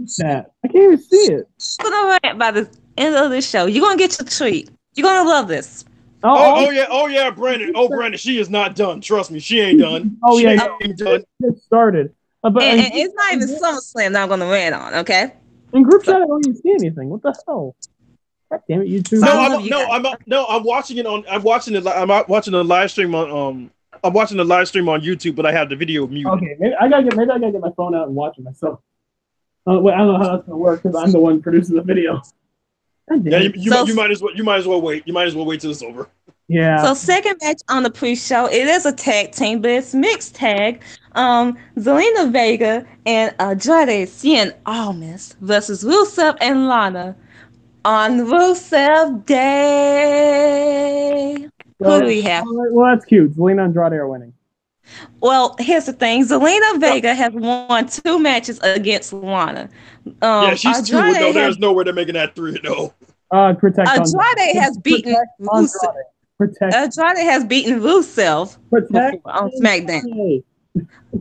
even see it. I'm gonna rant by the end of this show. You're gonna get your treat. You're gonna love this. Oh yeah, Brandon. Oh, Brandon, she is not done. Trust me, she ain't done. She ain't done. It started. And it's not even SummerSlam that I'm gonna rant on, okay? In group chat, I don't even see anything. What the hell? God damn it, YouTube. I'm watching it on. I'm watching the live stream on. I'm watching the live stream on YouTube, but I have the video muted. Okay, maybe I gotta get my phone out and watch it myself. Wait, I don't know how that's gonna work because I'm the one producing the video. Yeah, you might as well wait. You might as well wait till it's over. Yeah. So second match on the pre-show, it is a tag team, but it's mixed tag. Zelina Vega and Andrade Cien Almas versus Rusev and Lana on Rusev Day. Who do we have? Well, that's cute. Zelina and Andrade are winning. Well, here's the thing. Zelina Vega has won 2 matches against Lana. Yeah, she's 2. No, there's no way they're making that 3. No. Protect Andrade has beaten Rusev. Andrade has beaten Rusev on SmackDown.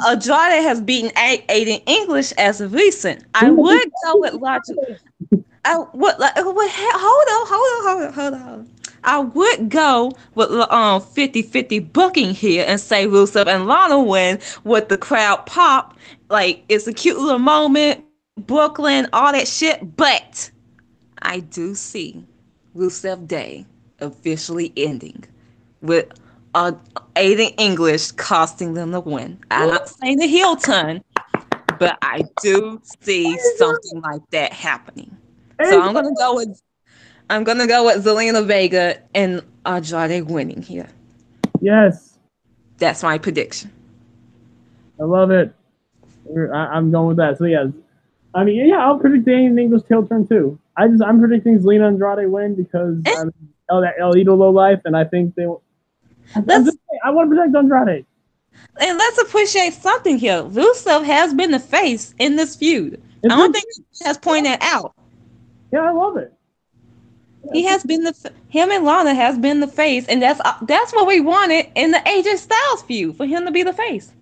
Andrade has beaten Aiden English as of recent. I would go with logic. Hold on. I would go with 50-50 booking here and say Rusev and Lana win with the crowd pop. Like, it's a cute little moment, Brooklyn, all that shit. But I do see Rusev Day officially ending with Aiden English costing them the win. I'm not saying the heel turn, but I do see something like that happening. So I'm gonna go with Zelina Vega and Andrade winning here. Yes, that's my prediction. I love it. I'm going with that. So yeah, I mean, yeah, I'll predict Aiden English heel turn too. I'm predicting Zelina Andrade win because that El Idolo life, and I think they will. I want to protect Andrade. And let's appreciate something here. Rusev has been the face in this feud. I don't think he has pointed that out. Yeah, I love it. He has been him and Lana has been the face, and that's what we wanted in the AJ Styles feud, for him to be the face.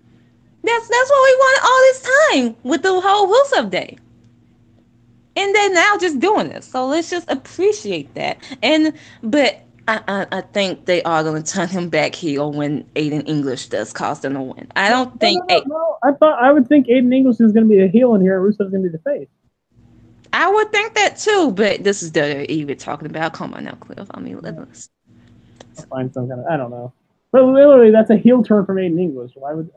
That's what we wanted all this time with the whole Rusev Day. And they're now just doing this. So let's just appreciate that. But I think they are going to turn him back heel when Aiden English does cost them a win. I don't think. No. I would think Aiden English is going to be a heel in here. Rusev's going to be the face. I would think that too, but this is WWE we're talking about. Come on now, Cliff. I mean, let's find some kind of. I don't know. But literally, that's a heel turn from Aiden English. Why would?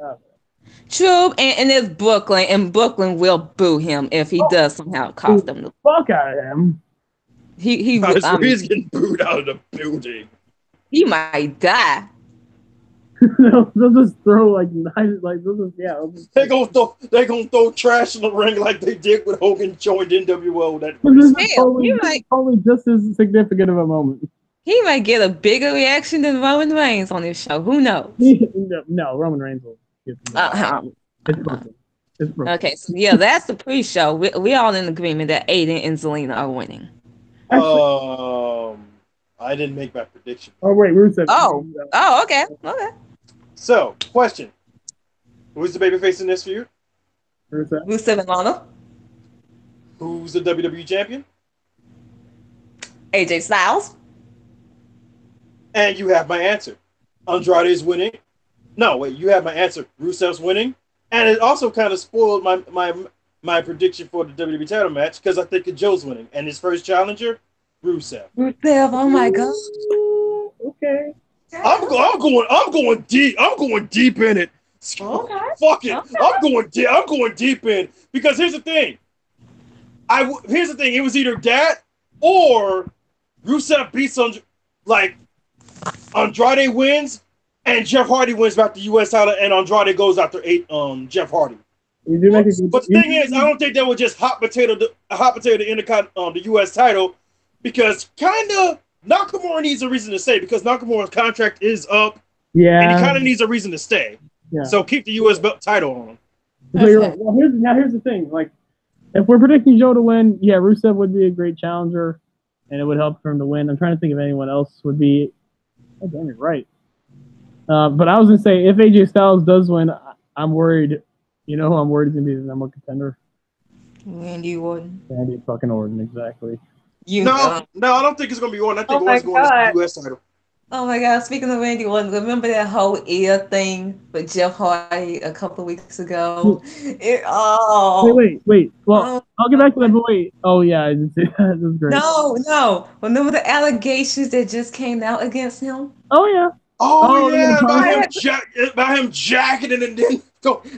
True, and it's Brooklyn, and Brooklyn will boo him if he does somehow cost them the fuck out of him. He's getting booed out of the building. He might die. they'll just throw like knives, like they gonna throw trash in the ring like they did with Hogan joined NWO. Probably just as significant of a moment. He might get a bigger reaction than Roman Reigns on this show. Who knows? No, Roman Reigns will get It's broken. Okay, so yeah, that's the pre-show. We're all in agreement that Aiden and Zelina are winning. I didn't make my prediction. Oh wait, Rusev. Oh, okay. So, question: who's the babyface in this feud? Rusev and Lana. Who's the WWE champion? AJ Styles. And you have my answer. Andrade's winning. No, wait, you have my answer. Rusev's winning. And it also kind of spoiled my prediction for the WWE title match because I think Joe's winning. And his first challenger, Rusev. Oh my god. Okay. I'm going deep. I'm going deep in it. Okay. Fuck it. Okay. I'm going deep in because here's the thing. It was either that or Rusev beats Andrade wins and Jeff Hardy wins back the U.S. title and Andrade goes after Jeff Hardy. You do make but the thing is, I don't think that was just hot potato the U.S. title because kind of Nakamura needs a reason to stay because Nakamura's contract is up. Yeah. And he kind of needs a reason to stay. Yeah. So keep the U.S. belt title on him. So here's the thing. Like, if we're predicting Joe to win, yeah, Rusev would be a great challenger, and it would help for him to win. I'm trying to think if anyone else would be. Oh, damn, you're right. But I was gonna say if AJ Styles does win, I'm worried. You know who I'm worried is gonna be the number one contender? Randy Orton. Randy fucking Orton, exactly. No, I don't think it's gonna be Orton. I think Orton's going to the U.S. title. Oh my god, speaking of Randy Orton, remember that whole ear thing with Jeff Hardy a couple of weeks ago? Wait. Well, I'll get back to that, but wait. Oh yeah, I didn't see that. That's great. No. Remember the allegations that just came out against him? Oh yeah. About him jacking it and then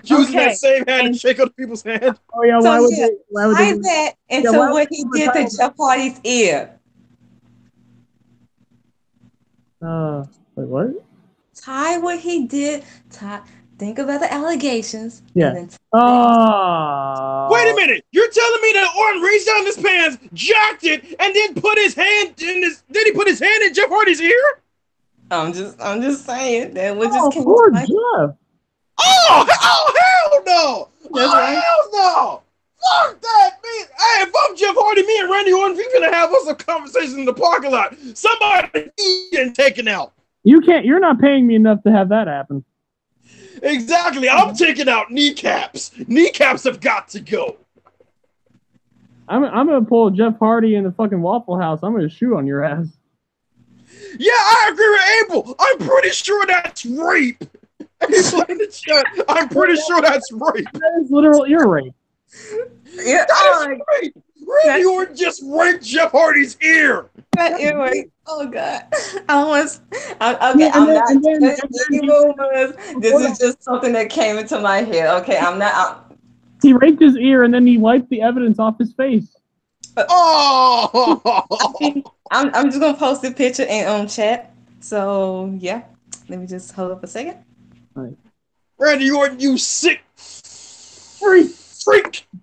using that same hand and shake other people's hand. Oh yeah, why would they that into what he did to Jeff Hardy's ear? Wait, what? Tie what he did. Think about the allegations. Yeah. Wait a minute! You're telling me that Orton reached down his pants, jacked it, and then put his hand in his? Did he put his hand in Jeff Hardy's ear? I'm just saying that what just came poor to Jeff. Oh hell no! Hell no! Fuck that, man! Hey, if I'm Jeff Hardy, me and Randy Orton, we're gonna have us a conversation in the parking lot. Somebody getting taken out. You're not paying me enough to have that happen. Exactly. I'm taking out kneecaps. Kneecaps have got to go. I'm gonna pull Jeff Hardy in the fucking Waffle House. I'm gonna shoot on your ass. Yeah, I agree with Abel. I'm pretty sure that's rape. Abel in the chat. I'm pretty sure that's rape. That is literal ear rape. Yeah, that is rape. Randy Orton just raped Jeff Hardy's ear. That ear rape. Oh god. This is just something that came into my head. Okay, He raped his ear and then he wiped the evidence off his face. I'm just gonna post the picture in chat. So yeah, let me just hold up a second. Right. Randy Orton, you sick freak.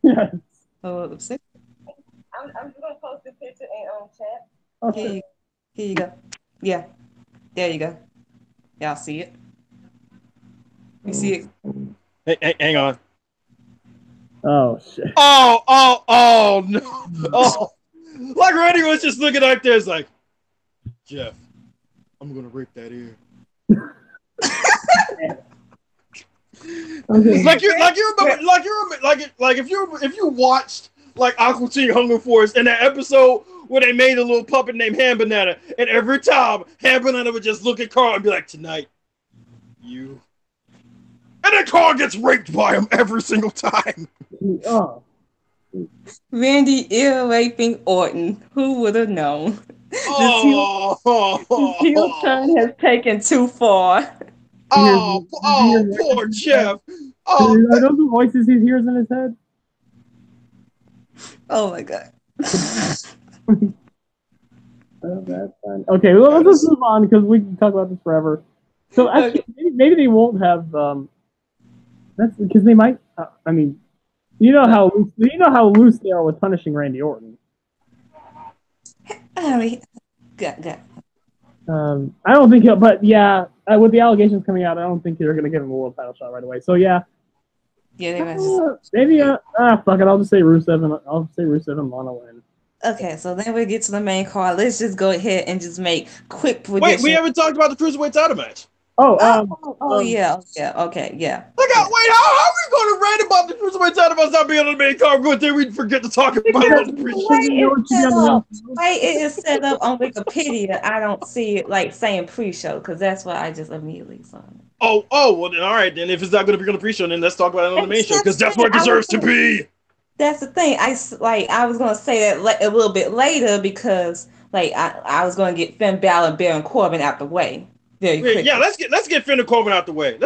Yes. Hold up a second. I'm just gonna post the picture in chat. Okay. Here you go. Yeah, there you go. Y'all see it? You see it? Hey, hang on. Oh shit. Oh no. Oh, like Randy was just looking like this, like, Jeff, I'm gonna rape that ear. Okay. Like you remember, if you watched like Aqua Teen Hunger Force in that episode where they made a little puppet named Ham Banana, and every time Ham Banana would just look at Carl and be like, tonight, you. And then Carl gets raped by him every single time. Oh. Randy ear raping Orton. Who would have known? Oh, the heel turn has taken too far. Poor Jeff. Are those the voices he hears in his head? Oh my god. That's fine. Okay, well, let's just move on because we can talk about this forever. So actually, maybe they won't have. That's because they might. I mean, you know how loose they are with punishing Randy Orton. Good. I don't think he'll, but yeah, with the allegations coming out, I don't think they're going to give him a world title shot right away. So yeah, they maybe fuck it, I'll just say Rusev and Lana win. Okay, so then we get to the main card. Let's just go ahead and just make quick predictions. Wait, we haven't talked about the Cruiserweight title match. Yeah. Okay, yeah. How are we going to rant about the Cruiserweight title match not being on the main card? Good thing we forget to talk about it on the pre-show. The way it is set up on Wikipedia, I don't see it like saying pre-show because that's what I just immediately saw. Well then, all right, then if it's not going to be on the pre-show, then let's talk about it on the main show because that's what it deserves to be. That's the thing. I was gonna say that a little bit later because I was gonna get Finn Balor and Baron Corbin out the way very quickly. Yeah, let's get Finn and Corbin out the way.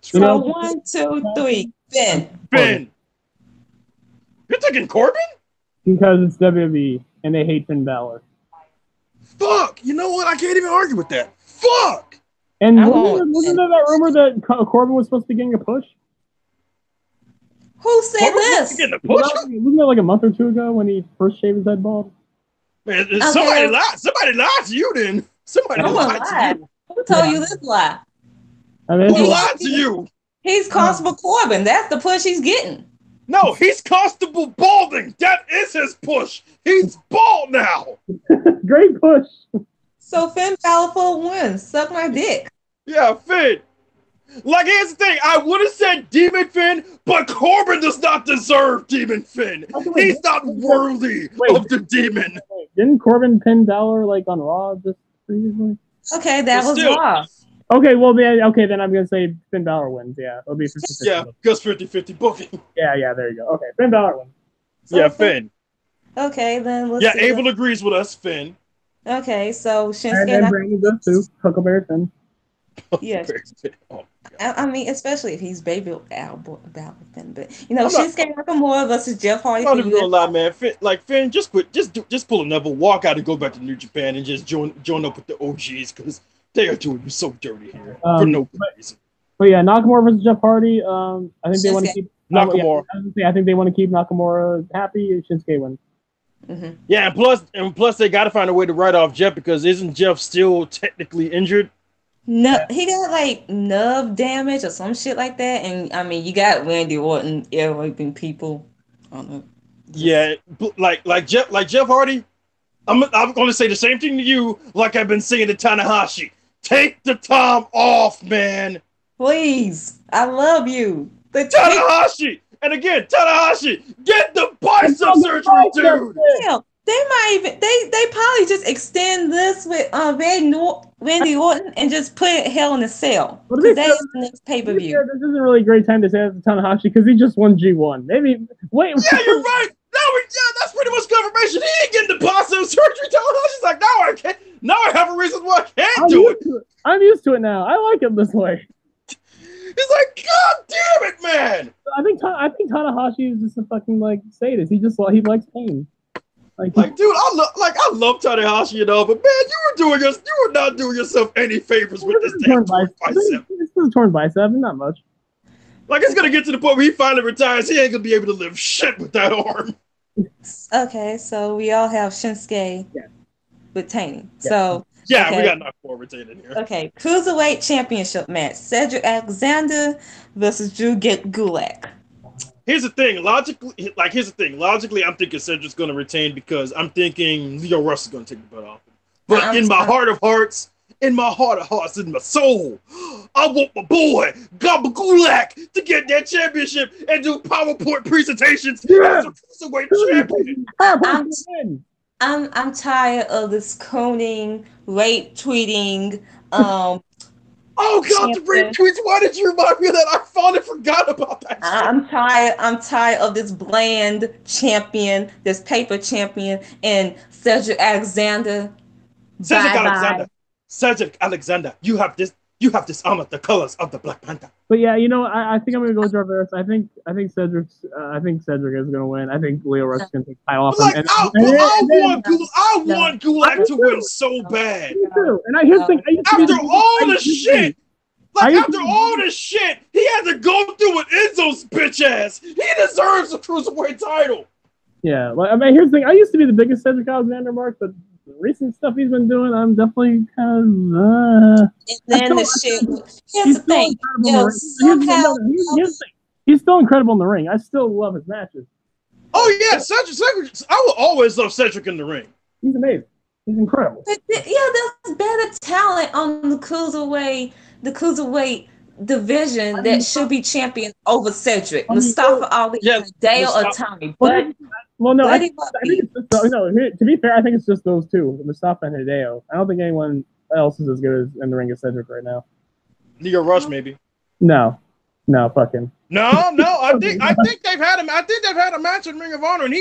So 1, 2, 3, Finn. You're taking Corbin? Because it's WWE and they hate Finn Balor. Fuck! You know what? I can't even argue with that. Fuck! And wasn't there that rumor that Corbin was supposed to be getting a push? Who said this? Wasn't that like a month or two ago when he first shaved his head bald? Man, somebody lied. Somebody lied to you then. Somebody lied to you. Who told you this lie? Who lied to you? He's Constable Corbin. That's the push he's getting. No, he's Constable Balding. That is his push. He's bald now. Great push. So Finn Balor for a win. Suck my dick. Yeah, Finn. Like, here's the thing. I would have said Demon Finn, but Corbin does not deserve Demon Finn. He's not worthy of the demon. Didn't Corbin pin Balor like on Raw just previously? Okay, that was Raw. Okay, well, then I'm going to say Finn Balor wins. Yeah, it'll be 50-50. Yeah, because 50-50 booking. Yeah, there you go. Okay, Finn Balor wins. Yeah, Finn. Okay, then let's see. Abel agrees with us, Finn. Okay, so Shinsuke... And then Brandon does too. Huckleberry Finn. Yes. I mean, especially if he's baby Albert Finn, but Shinsuke Nakamura versus Jeff Hardy. I'm not even gonna lie, man. Finn, just pull another walk out and go back to New Japan and just join up with the OGs because they are doing you so dirty here for no reason. But yeah, Nakamura versus Jeff Hardy. I think they want to keep Nakamura. I think they want to keep Nakamura happy. Shinsuke wins. Mm-hmm. Yeah, and plus they got to find a way to write off Jeff because isn't Jeff still technically injured? No, he got like nerve damage or some shit like that, and I mean, you got Randy Orton ear raping people. I don't know. Yeah, like Jeff Hardy. I'm going to say the same thing to you, like I've been saying to Tanahashi. Take the time off, man. Please, I love you. Tanahashi, and again, Tanahashi, get the bicep surgery, dude. Yeah. They might even they probably just extend this with Randy Orton and just put Hell in a Cell. That's the next pay-per-view. This isn't really a great time to say that to Tanahashi because he just won G1. Maybe wait. Yeah, you're right. That's pretty much confirmation. He ain't getting the bicep surgery. Tanahashi's like, now I can't. Now I have a reason why I can't do it. I'm used to it now. I like it this way. He's like, God damn it, man. I think Tanahashi is just a fucking sadist. He likes pain. Dude, I love Tanahashi and all, but man, you were not doing yourself any favors with this damn bicep. This is a torn bicep, not much. Like, it's gonna get to the point where he finally retires. He ain't gonna be able to live shit with that arm. Okay, so we all have Shinsuke retaining. Yeah. So we got Nakamura retaining here. Okay, Cruiserweight Championship match: Cedric Alexander versus Drew Gulak. Here's the thing. Logically, I'm thinking Cedric's going to retain because I'm thinking Leo Rush is going to take the butt off him. But in my heart of hearts, in my soul, I want my boy Gulak to get that championship and do PowerPoint presentations as a Cruiserweight champion. I'm tired of this coning, rape tweeting. Oh God, the rape tweets! Why did you remind me of that? I finally forgot about that. I'm tired of this bland champion, this paper champion, and Cedric Alexander. Cedric Alexander, you have You have dishonored the colors of the Black Panther. But yeah, you know, I think I'm gonna go with Jarvis. I think Cedric is gonna win. I think Leo Rush is gonna take the title off him. I want Gulak to win so bad. Me too. And here's the thing. After all the shit, he had to go through with Enzo's bitch ass. He deserves a cruiserweight title. Yeah, like I mean, here's the thing. I used to be the biggest Cedric Alexander mark, but the recent stuff he's been doing, I'm definitely kind of. And then the shit. Here's the thing. He's still incredible in the ring. I still love his matches. Oh yeah, Cedric. I will always love Cedric in the ring. He's amazing. He's incredible. But there's better talent on the cruiserweight division that should be champion over Cedric. Mustafa Ali, Dale Otani. But well, no, I think it's just, to be fair, I think it's just those two, Mustafa and Hideo. I don't think anyone else is as good as in the ring as Cedric right now. Leo Rush, maybe. No, fuck him. No. I think they've had him. I think they've had a match in Ring of Honor, and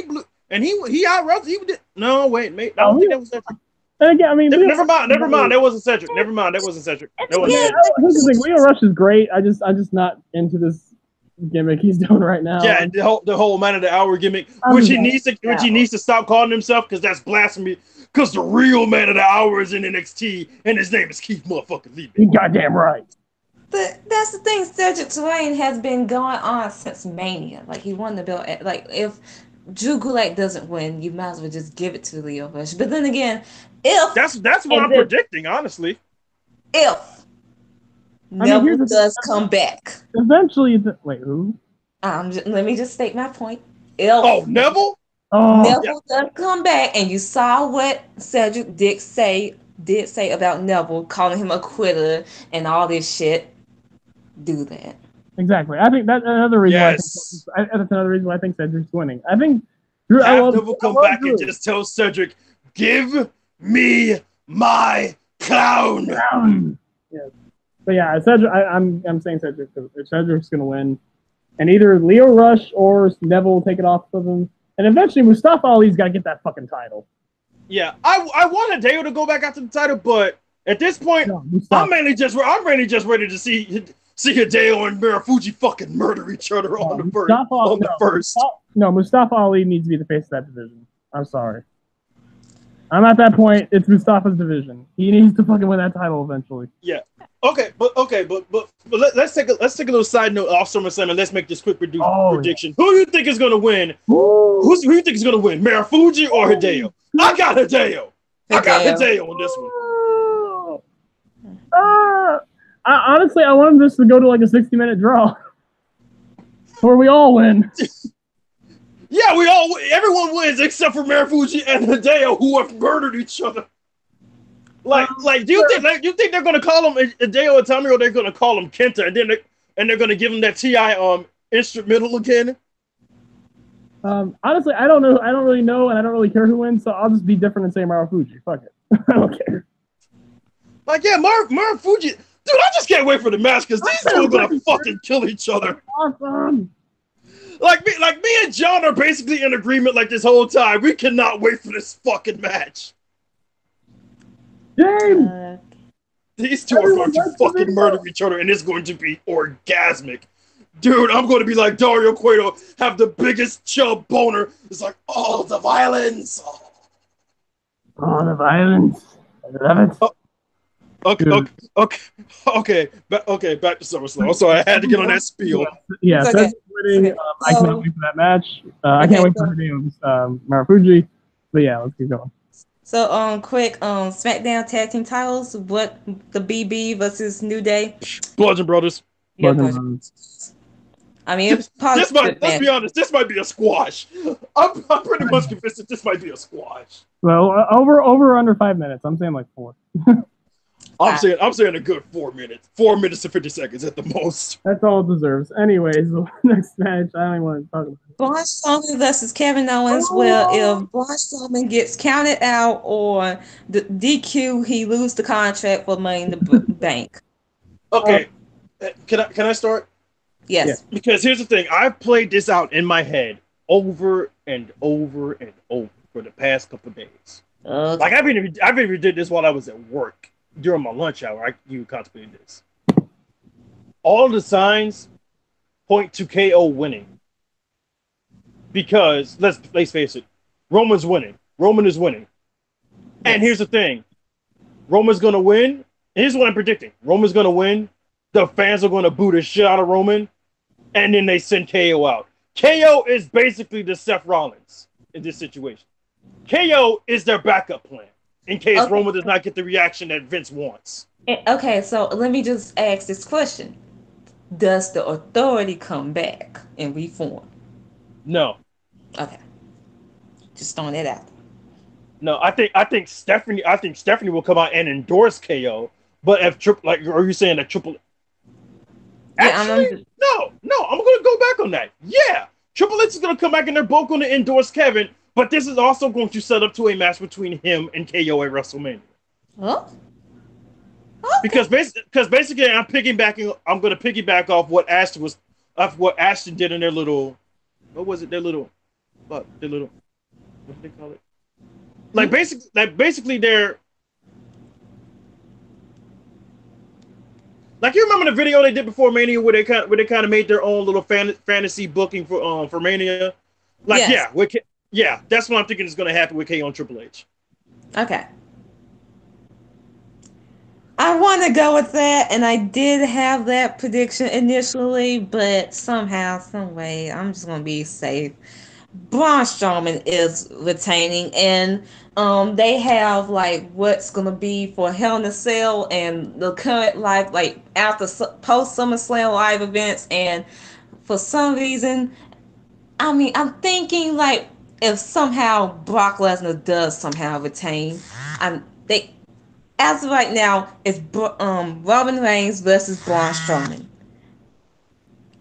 he out wrestled. He did. No, wait, mate. I don't think that was Cedric. Again, I mean, never mind. That wasn't Cedric. Never mind. That wasn't Cedric. Here's the thing. Leo Rush is great. I'm just not into this gimmick he's doing right now. Yeah, the whole man of the hour gimmick, which he needs to stop calling himself because that's blasphemy. Because the real man of the hour is in NXT, and his name is Keith motherfucking Lee. You goddamn right. But that's the thing. Cedric's reign has been going on since Mania. Like he won the belt. Like if Drew Gulak doesn't win, you might as well just give it to Leo Rush. But then again, if that's what I'm predicting, honestly. If Neville does come back, eventually. Wait, who? Let me just state my point. Neville. Neville does come back, and you saw what Cedric did say about Neville, calling him a quitter and all this shit. Do that. Exactly. I think that's another reason. Yes. That's another reason why I think Cedric's winning. I think Drew. Neville come back and just tell Cedric, "Give me my crown." Yes. But yeah, Cedric. I'm saying Cedric because Cedric's gonna win, and either Leo Rush or Neville will take it off of him, and eventually Mustafa Ali's got to get that fucking title. Yeah, I want Hideo to go back after the title, but at this point, I'm mainly just ready to see Hideo and Marufuji fucking murder each other on the first. No, Mustafa Ali needs to be the face of that division. I'm sorry. I'm at that point. It's Mustafa's division. He needs to fucking win that title eventually. Yeah. But let's take a little side note off SummerSlam and let's make this quick prediction. Who do you think is gonna win? Who do you think is gonna win? Marufuji or Hideo? I got Hideo. I got Hideo on this one. Honestly, I want this to go to like a 60-minute draw where we all win. Yeah, everyone wins except for Marufuji and Hideo, who have murdered each other. Do you think they're gonna call him Hideo Itami, or they're gonna call him Kenta, and they're gonna give him that TI instrumental again? Honestly, I don't know. I don't really know, and I don't really care who wins, so I'll just be different and say Marufuji. Fuck it. I don't care. Marufuji, dude, I just can't wait for the match because these two are gonna fucking kill each other. Awesome. Like me and John are basically in agreement like this whole time. We cannot wait for this fucking match. James! These two are going to fucking murder each other, and it's going to be orgasmic. Dude, I'm going to be like Dario Cueto, have the biggest chub boner. It's like, oh, the violence. Oh, the violence. I love it. Okay, back to SummerSlam. I'm sorry, I had to get on that spiel. Yeah, okay. Winning, I can't wait for that match. I can't wait for Hideo's Marufuji. But yeah, let's keep going. So, quick, SmackDown Tag Team titles. What the BB versus New Day? Bludgeon Brothers. Yeah, I mean, let's be honest. This might be a squash. I'm pretty much convinced that this might be a squash. Well, over or under 5 minutes. I'm saying like 4. I'm saying a good 4 minutes. 4 minutes to 50 seconds at the most. That's all it deserves. Anyways, the next match, I don't even want to talk about it. Braun Strowman versus Kevin Owens. Well, if Braun Strowman gets counted out or the DQ, he loses the contract for Money in the Bank. Okay, can I start? Yes. Yeah. Because here's the thing. I've played this out in my head over and over and over for the past couple of days. Okay. Like I've even did this while I was at work during my lunch hour. You contemplated this. all the signs point to KO winning. Because let's face it, Roman's winning. Roman is winning. Yes. And here's the thing. Roman's gonna win. Here's what I'm predicting. Roman's gonna win. The fans are gonna boo the shit out of Roman. And then they send KO out. KO is basically the Seth Rollins in this situation. KO is their backup plan in case Roman does not get the reaction that Vince wants. Okay, so let me just ask this question. Does the Authority come back and reform? No. Okay. Just throwing it out. No, I think Stephanie will come out and endorse KO. But if are you saying that Triple? Actually, no, I'm gonna go back on that. Yeah, Triple H is gonna come back and they're both gonna endorse Kevin. But this is also going to set up to a match between him and KO at WrestleMania. Huh? Okay. Because basically, I'm going to piggyback off what Ashton did in their little, what was it? What do they call it? Basically, they're like, you remember the video they did before Mania where they kind of made their own little fantasy booking for Mania. Like, yes. Yeah, that's what I'm thinking is going to happen with KO and Triple H. Okay. I want to go with that, and I did have that prediction initially, but somehow, some way, I'm just going to be safe. Braun Strowman is retaining, and they have like what's going to be for Hell in a Cell and the current live, like after post SummerSlam live events, and for some reason, I mean, I'm thinking like if somehow Brock Lesnar does somehow retain, as of right now, it's Roman Reigns versus Braun Strowman.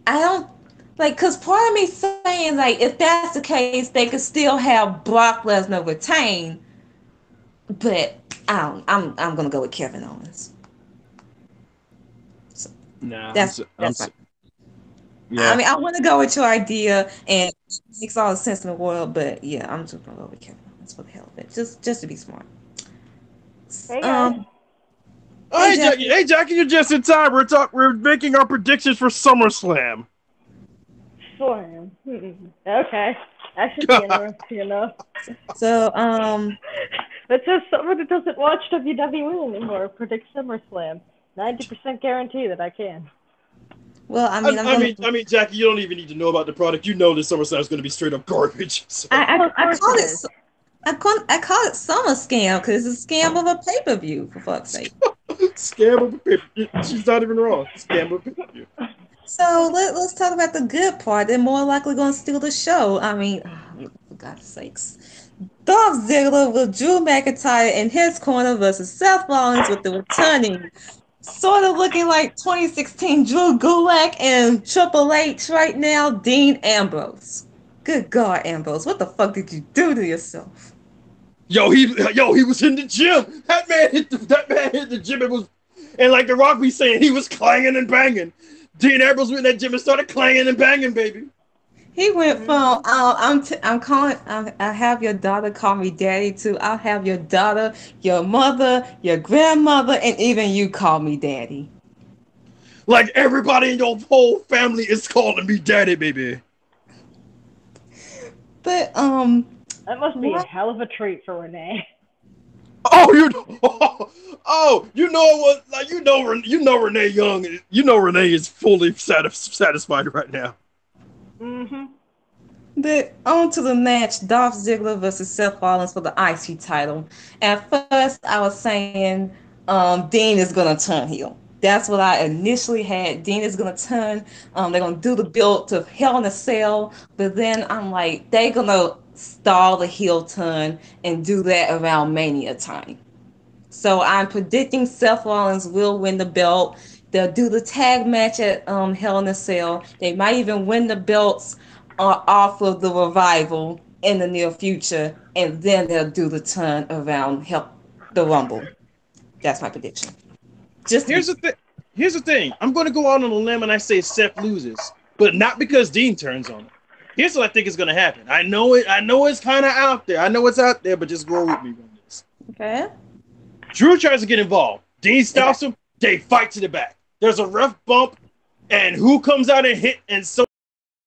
I don't because part of me saying like if that's the case, they could still have Brock Lesnar retain, but I'm gonna go with Kevin Owens. So that's yeah. I mean, I want to go with your idea, and it makes all the sense in the world. But yeah, I'm just gonna go with Kevin Owens for the hell of it, just to be smart. Hey guys. Hey Jackie, you're just in time. We're making our predictions for SummerSlam. Slam. Okay, that should be interesting enough. So that's just someone that doesn't watch WWE anymore. Predict SummerSlam. 90% guarantee that I can. Well, I mean, Jackie, you don't even need to know about the product. You know that SummerSlam is going to be straight up garbage. So. I call it Summer Scam because it's a scam of a pay-per-view, for fuck's sake. Scam of a pay-per-view. She's not even wrong. Scam of a pay-per-view. So let's talk about the good part. They're more likely going to steal the show. I mean, for God's sakes. Dolph Ziggler with Drew McIntyre in his corner versus Seth Rollins with the returning, sort of looking like 2016 Drew Gulak and Triple H right now, Dean Ambrose. Good God, Ambrose, what the fuck did you do to yourself? Yo, he was in the gym. That man hit the gym. And like The Rock be saying, he was clanging and banging. Dean Ambrose went in that gym and started clanging and banging, baby. He went from I have your daughter call me daddy to I'll have your daughter, your mother, your grandmother, and even you call me daddy. Like everybody in your whole family is calling me daddy, baby. But that must be a hell of a treat for Renee. You know Renee Young. You know Renee is fully satisfied right now. Mm-hmm. But on to the match, Dolph Ziggler versus Seth Rollins for the IC title. At first, I was saying Dean is gonna turn heel. That's what I initially had. Dean is gonna turn. They're gonna do the build to Hell in a Cell, but then I'm like, they're gonna stall the heel turn and do that around Mania time. So I'm predicting Seth Rollins will win the belt. They'll do the tag match at Hell in a Cell. They might even win the belts off of the Revival in the near future, and then they'll do the turn around the Rumble. That's my prediction. Here's the thing. I'm going to go out on a limb and I say Seth loses, but not because Dean turns on him. Here's what I think is going to happen. I know it's kind of out there. I know it's out there, but just roll with me on this. Okay. Drew tries to get involved. Dean stops him. They fight to the back. There's a ref bump. And who comes out and hit and so